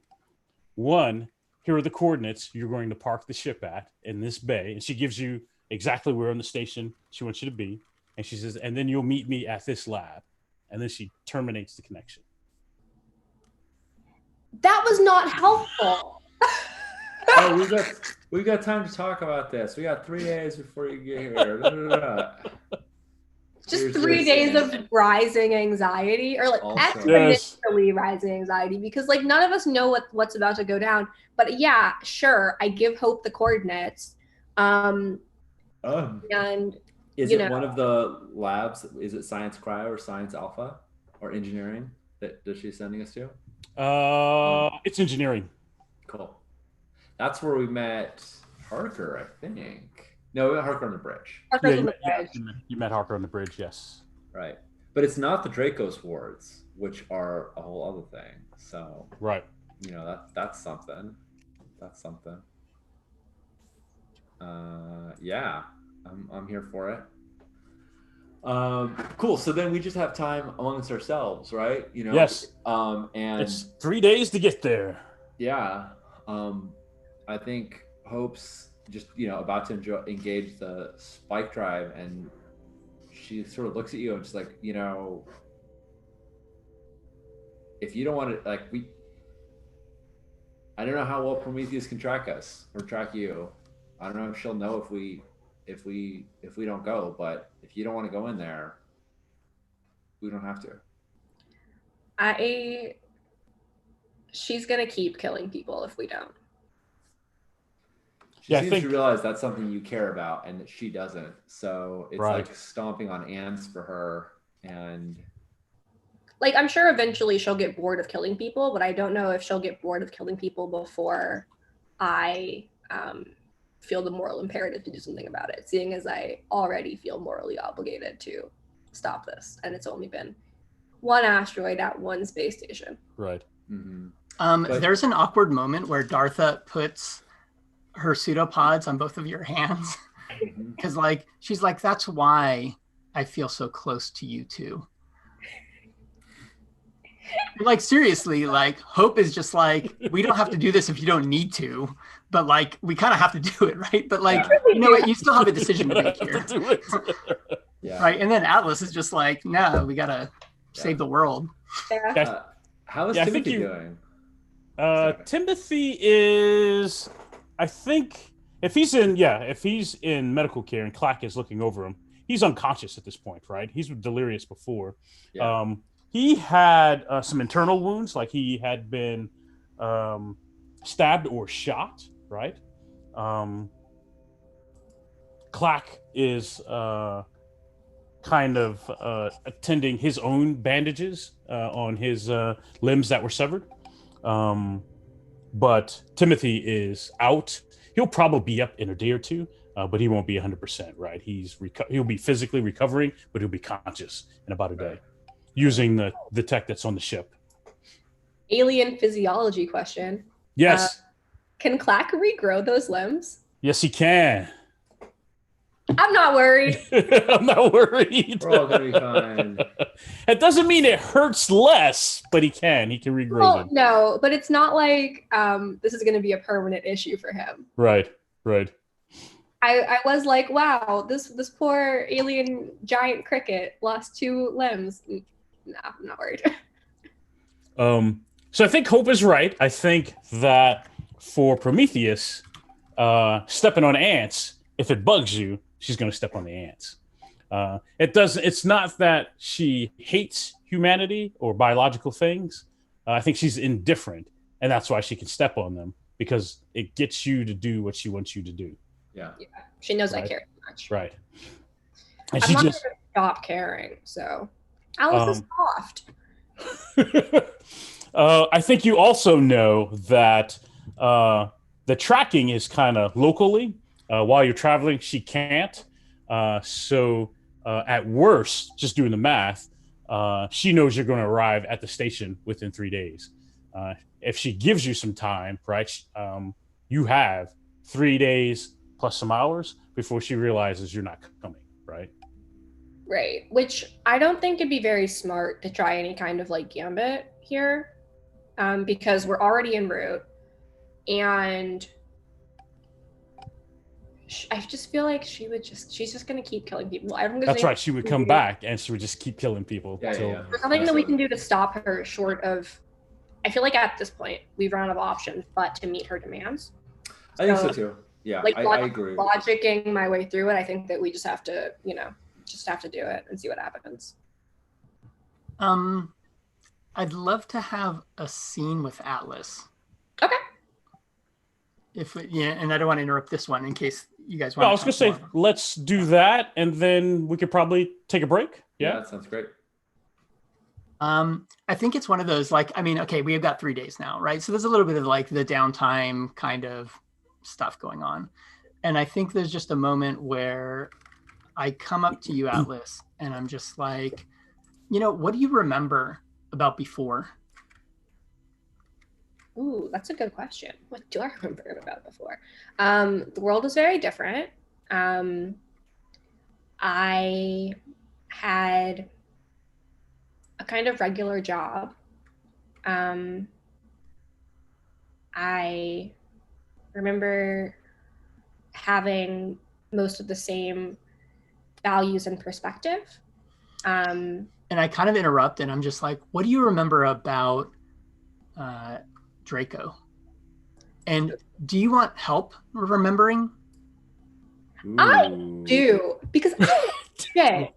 One, here are the coordinates you're going to park the ship at in this bay. And she gives you exactly where on the station she wants you to be. And she says, and then you'll meet me at this lab. And then she terminates the connection. That was not helpful. Oh, we got time to talk about this. We got 3 days before you get here. Da, da, da. Just Here's 3 this days thing. of rising anxiety, or like Also- exponentially rising anxiety, because like none of us know what's about to go down. But yeah, sure, I give Hope the coordinates. And Is You it know. one of the labs? Is it Science Cryo or Science Alpha or Engineering that she's sending us to? It's engineering. Cool. That's where we met Harker, I think. No, we met Harker on the bridge. Harker's Yeah, on the bridge. you met Harker on the bridge, yes. Right. But it's not the Draco's wards, which are a whole other thing. So, Right. that's something. That's something. Yeah. I'm here for it. Cool. So then we just have time amongst ourselves, right? You know. Yes. And It's 3 days to get there. yeah. I think Hope's just about to engage the spike drive, and she sort of looks at you and she's like, if you don't want to, like, I don't know how well Prometheus can track us or track you. I don't know if she'll know if we don't go, but if you don't want to go in there, we don't have to. She's gonna keep killing people if we don't. She seems to realize that's something you care about and that she doesn't. So it's Right. like stomping on ants for her. And Like, I'm sure eventually she'll get bored of killing people, but I don't know if she'll get bored of killing people before I feel the moral imperative to do something about it, seeing as I already feel morally obligated to stop this. And it's only been one asteroid at one space station. Right. There's an awkward moment where Dartha puts her pseudopods on both of your hands. Because like she's like, that's why I feel so close to you two. Like seriously, like Hope is just like, we don't have to do this if you don't need to, but like we kind of have to do it, right? But like, you know what, you still have a decision to make here. yeah. Right. And then Atlas is just like, no, we gotta save the world. Yeah. How is Yeah, I Timothy think doing? Timothy is, I think, if he's in medical care and Clack is looking over him, he's unconscious at this point, right? He's delirious before. Yeah. He had some internal wounds, like he had been stabbed or shot, right? Clack is kind of attending his own bandages on his limbs that were severed. But Timothy is out. He'll probably be up in a day or two, but he won't be 100%, right? He'll be physically recovering, but he'll be conscious in about a day, using the tech that's on the ship. Alien physiology question. Yes. Can Clack regrow those limbs? Yes, he can. I'm not worried. I'm not worried. We're all gonna be fine. It doesn't mean it hurts less, but he can regrow Well, them. no, but it's not like this is going to be a permanent issue for him. Right. I was like, wow, this poor alien giant cricket lost 2 limbs. No, I'm not worried. So I think Hope is right. I think that for Prometheus, stepping on ants, if it bugs you, she's going to step on the ants. It's not that she hates humanity or biological things. I think she's indifferent, and that's why she can step on them, because it gets you to do what she wants you to do. Yeah. She knows I Right. care too much. Right. And I'm she not just going to stop caring. So Alice is soft. I think you also know that the tracking is kind of locally. While you're traveling, she can't. So at worst, just doing the math, she knows you're going to arrive at the station within 3 days. If she gives you some time, right, you have 3 days plus some hours before she realizes you're not coming, right? Right. Which I don't think it'd be very smart to try any kind of like gambit here, because we're already en route, and I just feel like she's just going to keep killing people. That's right. She would come back and she would just keep killing people. Yeah. There's nothing that we can do to stop her short of, I feel like at this point we've run out of options but to meet her demands. I think so too. Yeah, Like I agree. Logicking my way through it, I think that we just have to, do it and see what happens. I'd love to have a scene with Atlas. Okay. And I don't want to interrupt this one in case you guys want. Well, I was going to say, let's do that, and then we could probably take a break. Yeah, that sounds great. I think it's one of those, like, I mean, okay, we've got 3 days now, right? So there's a little bit of like the downtime kind of stuff going on. And I think there's just a moment where I come up to you, Atlas, and I'm just like, what do you remember about before? Ooh, that's a good question. What do I remember about before? The world is very different. I had a kind of regular job. I remember having most of the same values and perspective. And I kind of interrupt, and I'm just like, what do you remember about Draco? And do you want help remembering? I Ooh. do, because okay.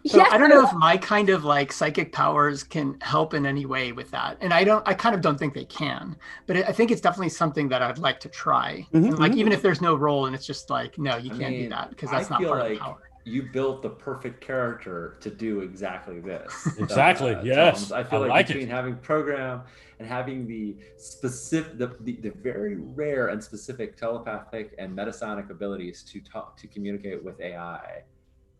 So Yes, I don't know if my kind of like psychic powers can help in any way with that. And I kind of don't think they can, but I think it's definitely something that I'd like to try. Mhm, And like, mhm. even if there's no role and it's just like, no, you I can't do mean, that because I that's not feel part of like the power. you built the perfect character to do exactly this. Exactly, yes. Thomas. I feel I like, like between it. having program and having the specific, the very rare and specific telepathic and metasonic abilities to talk, to communicate with AI,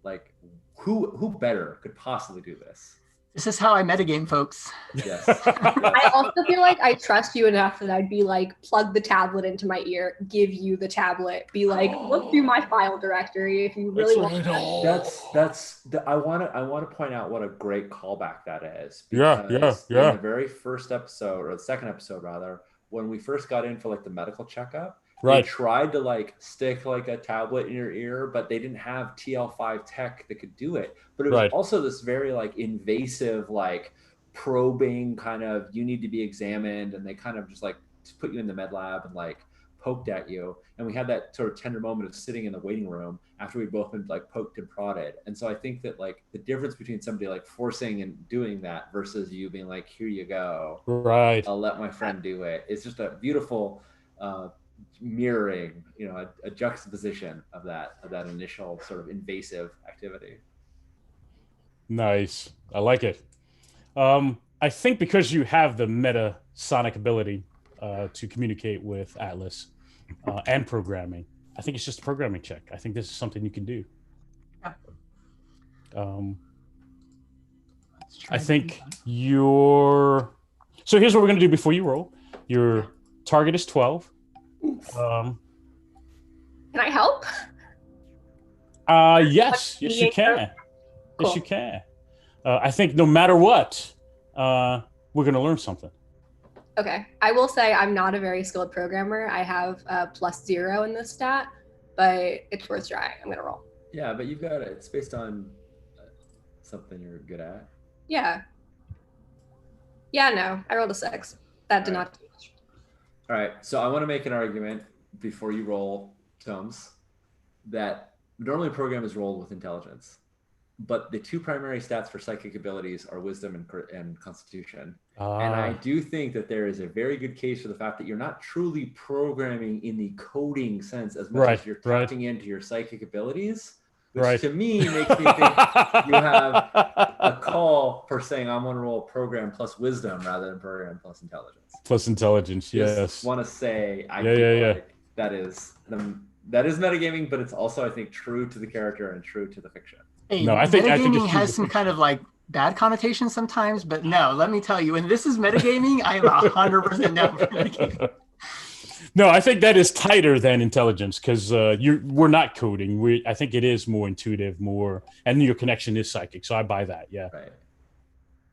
like who better could possibly do this? This is how I metagame, folks. Yes. I also feel like I trust you enough that I'd be like, plug the tablet into my ear, give you the tablet, be like, look through my file directory if you really want to. I want to point out what a great callback that is. Yeah, Because yeah. in the very first episode, or the second episode rather, when we first got in for like the medical checkup, they Right. tried to like stick like a tablet in your ear, but they didn't have TL5 tech that could do it. But it was Right. also this very like invasive, like probing kind of, you need to be examined, and they kind of just like put you in the med lab and like poked at you. And we had that sort of tender moment of sitting in the waiting room after we'd both been like poked and prodded. And so I think that like the difference between somebody like forcing and doing that versus you being like, here you go, Right. I'll let my friend do it, it's just a beautiful mirroring, a juxtaposition of that initial sort of invasive activity. Nice. I like it. I think because you have the meta sonic ability to communicate with Atlas and programming, I think it's just a programming check. I think this is something you can do. Yeah. I think your. So here's what we're going to do before you roll. Your target is 12. Can I help? Yes, yes, you can. Cool. Yes, you can. I think no matter what, we're going to learn something. Okay. I will say I'm not a very skilled programmer. I have +0 in this stat, but it's worth trying. I'm going to roll. Yeah, but you've got it. It's based on something you're good at. Yeah. Yeah, no. I rolled a 6. That did not do much. All right. So I want to make an argument before you roll, Tomes, that normally program is rolled with intelligence, but the two primary stats for psychic abilities are wisdom and constitution. And I do think that there is a very good case for the fact that you're not truly programming in the coding sense as much as you're tapping into your psychic abilities, which to me makes me think you have a call for saying I'm going to roll program plus wisdom rather than program plus intelligence. Plus intelligence, yes. Just want to say I feel like that is metagaming, but it's also, I think, true to the character and true to the fiction. Hey, no, I think metagaming it's has some kind of like bad connotations sometimes, but no, let me tell you, when this is metagaming, I am 100% down for metagaming. No, I think that is tighter than intelligence because we're not coding. I think it is more intuitive, and your connection is psychic. So I buy that. Yeah. Right.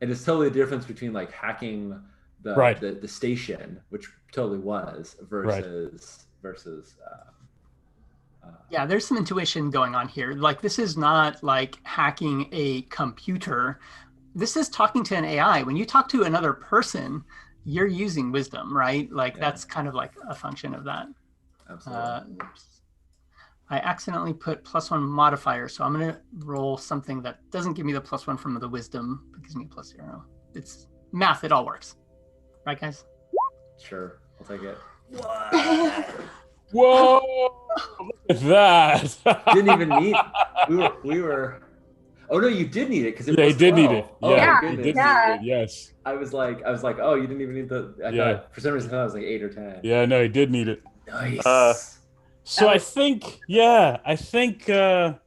And it's totally the difference between like hacking the station, which totally was, versus. Yeah, there's some intuition going on here. Like, this is not like hacking a computer. This is talking to an AI. When you talk to another person, you're using wisdom, right? Like, that's kind of like a function of that. Absolutely. I accidentally put +1 modifier, so I'm going to roll something that doesn't give me the +1 from the wisdom, but gives me +0. It's math. It all works. Right, guys? Sure. I'll take it. Whoa! Look at that. Didn't even need. We were. Oh no, you did need it because he did need it. Yeah, he did need it. Yes. I was like, oh, you didn't even need the. I thought, for some reason, I thought it was like 8 or 10. Yeah, no, he did need it. Nice. So I think I'm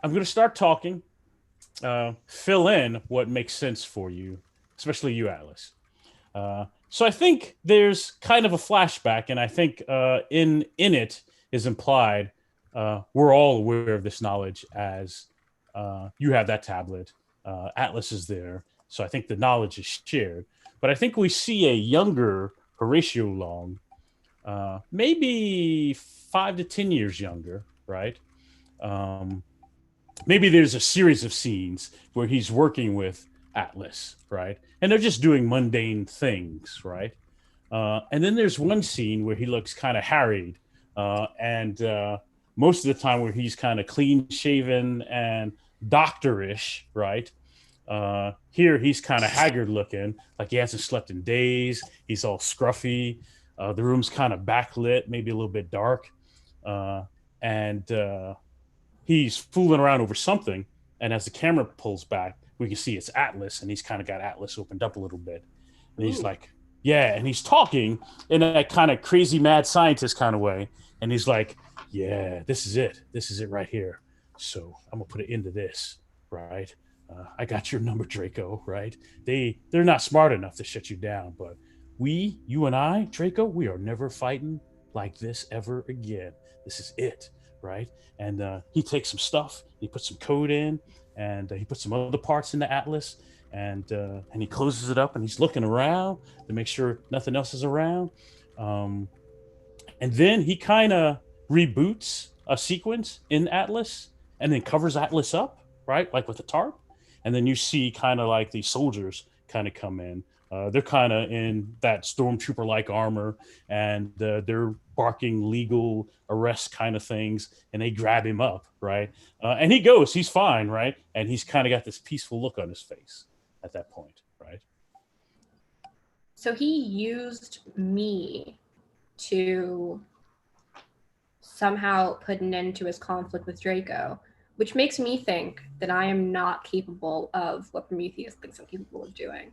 gonna start talking. Fill in what makes sense for you, especially you, Atlas. So I think there's kind of a flashback, and I think in it is implied we're all aware of this knowledge as you have that tablet. Atlas is there. So I think the knowledge is shared. But I think we see a younger Horatio Long, maybe 5 to 10 years younger, right? Maybe there's a series of scenes where he's working with Atlas, right? And they're just doing mundane things, right? And then there's one scene where he looks kind of harried, and most of the time where he's kind of clean shaven and doctorish, right? Here he's kind of haggard looking, like he hasn't slept in days. He's all scruffy. The room's kind of backlit, maybe a little bit dark, and he's fooling around over something. And as the camera pulls back, we can see it's Atlas, and he's kind of got Atlas opened up a little bit. And he's like, yeah, and he's talking in that kind of crazy mad scientist kind of way. And he's like, yeah, this is it. This is it right here. So I'm gonna put it into this, right? I got your number, Draco, right? They're not smart enough to shut you down, but you and I, Draco, we are never fighting like this ever again. This is it, right? And he takes some stuff, he puts some code in, and he puts some other parts in the Atlas, and he closes it up, and he's looking around to make sure nothing else is around. And then he kind of reboots a sequence in Atlas, and then covers Atlas up, right, like with a tarp. And then you see kind of like these soldiers kind of come in. They're kind of in that stormtrooper-like armor, and they're barking legal arrest kind of things, and they grab him up, right? And he goes, he's fine, right? And he's kind of got this peaceful look on his face at that point, right? So he used me to somehow put an end to his conflict with Draco, which makes me think that I am not capable of what Prometheus thinks I'm capable of doing.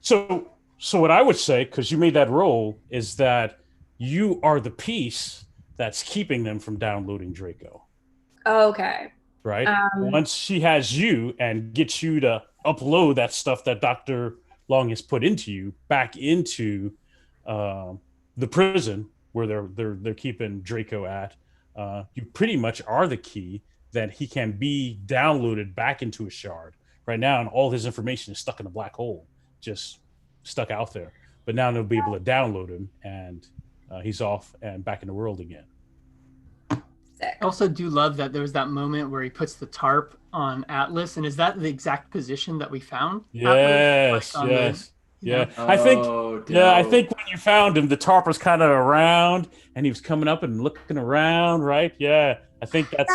So what I would say, because you made that roll, is that you are the piece that's keeping them from downloading Draco. Okay. Right? Once she has you and gets you to upload that stuff that Dr. Long has put into you back into the prison where they're keeping Draco at, you pretty much are the key that he can be downloaded back into a shard. Right now, and all his information is stuck in a black hole, just stuck out there. But now they'll be able to download him, and he's off and back in the world again. Sick. I also do love that there was that moment where he puts the tarp on Atlas, and is that the exact position that we found? Yes, Atlas, yes. Yeah, Oh, I think dope. when you found him, the tarp was kind of around, and he was coming up and looking around, right? Yeah, I think that's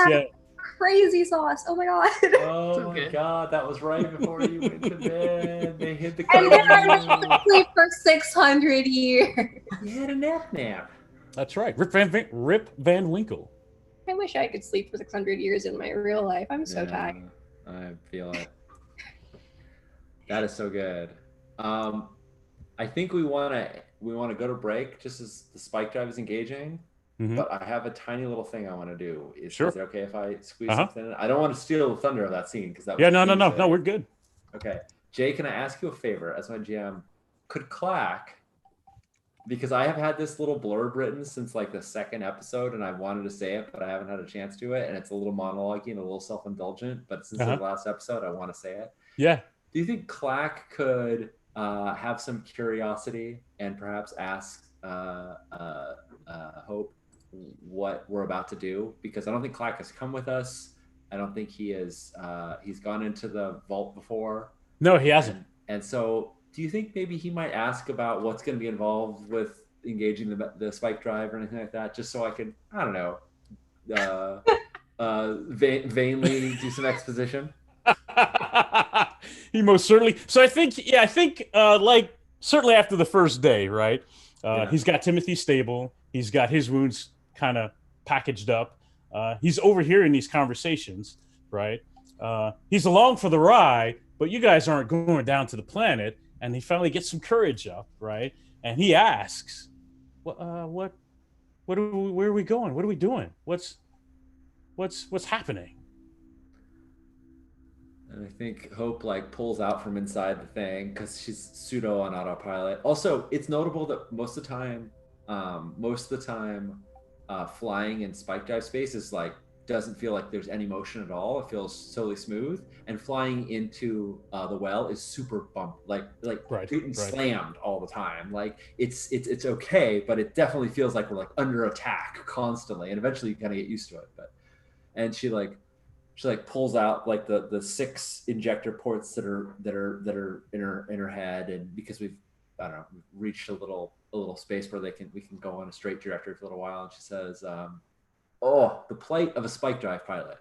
Crazy sauce. Oh my god. Oh So my good. god, that was right before you went to bed. They hit the And then I went code. to sleep for 600 years. You had a nap. That's right. Rip Van Winkle. I wish I could sleep for 600 years in my real life. I'm so tired. I feel it. That is so good. I think we want to go to break just as the spike drive is engaging. Mhm. But I have a tiny little thing I want to do. Is Sure. it okay if I squeeze Uh-huh. something in? I don't want to steal the thunder of that scene because that was Yeah, no, huge there. we're good. Okay. Jay, can I ask you a favor as my GM? Could Clack, because I have had this little blurb written since like the second episode and I wanted to say it, but I haven't had a chance to it. And it's a little monologue and a little self-indulgent, but since the last episode, I want to say it. Yeah. Do you think Clack could have some curiosity and perhaps ask Hope what we're about to do? Because I don't think Clack has come with us. I don't think he is. He's gone into the vault before. No, he hasn't. And so, do you think maybe he might ask about what's going to be involved with engaging the spike drive or anything like that, just so I could, I don't know, vainly do some exposition? He most certainly. So I think like certainly after the first day, right? He's got Timothy stable. He's got his wounds kind of packaged up. He's overhearing these conversations, right? He's along for the ride, but you guys aren't going down to the planet. And he finally gets some courage up, right? And he asks, where are we going? What are we doing? What's happening? And I think Hope like pulls out from inside the thing because she's pseudo on autopilot. Also, it's notable that most of the time, flying in spike dive space is like doesn't feel like there's any motion at all. It feels totally smooth. And flying into the well is super bumped, like getting slammed all the time. Like it's okay, but it definitely feels like we're like under attack constantly. And eventually you kind of get used to it. And she pulls out like the 6 injector ports that are in her head, and because we've reached a little space where we can go on a straight trajectory for a little while, and she says, "Oh, the plight of a spike drive pilot."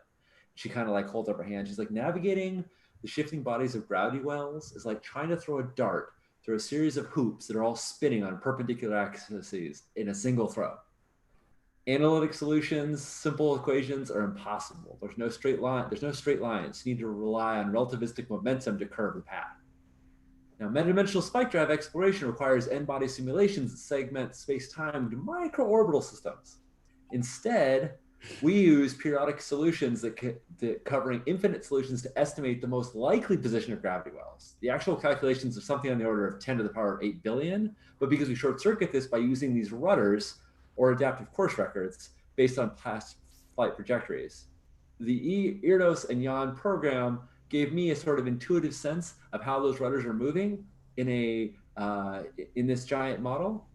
She kind of like holds up her hand. She's like, "Navigating the shifting bodies of gravity wells is like trying to throw a dart through a series of hoops that are all spinning on perpendicular axes in a single throw. Analytic solutions, simple equations are impossible. There's no straight lines. You need to rely on relativistic momentum to curve the path. Now, meta-dimensional spike drive exploration requires n-body simulations that segment space-time into micro-orbital systems. Instead, we use periodic solutions that covering infinite solutions to estimate the most likely position of gravity wells. The actual calculations are something on the order of 10 to the power of 8 billion, but because we short-circuit this by using these rudders or adaptive course records based on past flight trajectories. The IRDOS and YAN program gave me a sort of intuitive sense of how those rudders are moving in this giant model.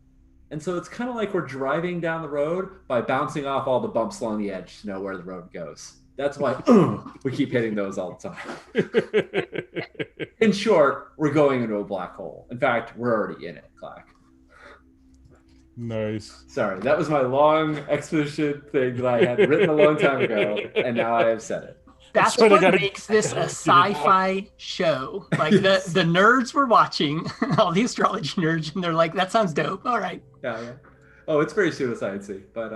And so it's kind of like we're driving down the road by bouncing off all the bumps along the edge to know where the road goes. That's why we keep hitting those all the time. In short, we're going into a black hole. In fact, we're already in it, Clack. Nice. Sorry, that was my long exposition thing that I had written a long time ago, and now I have said it. That's what makes this a sci-fi show. Like the nerds were watching, all the astrology nerds, and they're like, "That sounds dope." All right. Yeah. Oh, it's very pseudoscience-y, but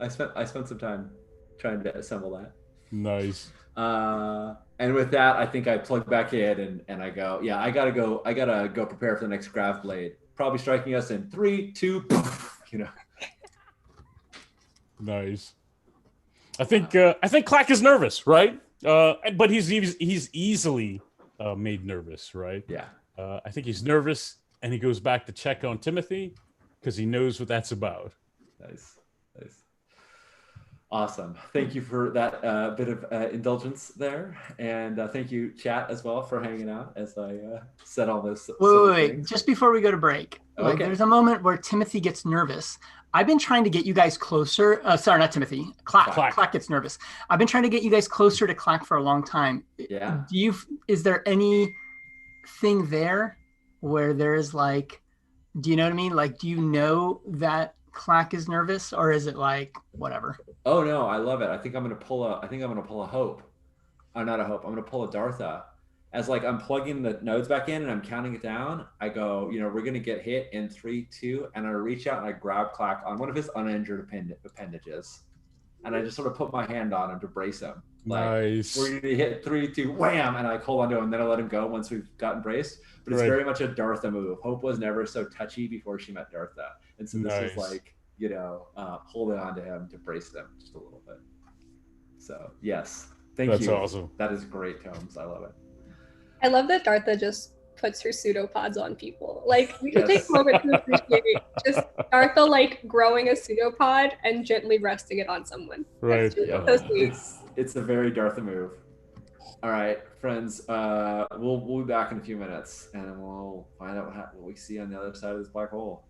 I spent some time trying to assemble that. Nice. And with that, I think I plug back in and I go, yeah, I gotta go prepare for the next grav blade. Probably striking us in 3, 2, you know. Nice. I think Clack is nervous, right? But he's easily made nervous, right? Yeah. I think he's nervous, and he goes back to check on Timothy because he knows what that's about. Nice. Awesome. Thank you for that bit of indulgence there, and thank you, chat, as well, for hanging out as I said all this. Wait. Just before we go to break, like, there's a moment where Timothy gets nervous. I've been trying to get you guys closer. Sorry, not Timothy. Clack gets nervous. I've been trying to get you guys closer to Clack for a long time. Yeah. Is there anything there where there is like, do you know what I mean? Like, do you know that Clack is nervous, or is it like whatever? Oh no, I love it. I think I'm gonna pull a Hope. I'm not a Hope. I'm gonna pull a Dartha. As like I'm plugging the nodes back in and I'm counting it down, I go, we're gonna get hit in 3, 2, and I reach out and I grab Clack on one of his uninjured appendages, and I just sort of put my hand on him to brace him. Like, nice. We're gonna hit 3, 2, wham, and I hold onto him, and then I let him go once we've gotten braced. But it's very much a Dartha move. Hope was never so touchy before she met Dartha, and so this is like, holding on to him to brace them just a little bit. So yes, thank you. That's awesome. That is great, Tomes. I love it. I love that Dartha just puts her pseudopods on people. Like, we should take a moment to appreciate just Dartha like growing a pseudopod and gently resting it on someone. Right. So sweet. It's a very Dartha move. All right, friends. We'll be back in a few minutes, and we'll find out what we see on the other side of this black hole.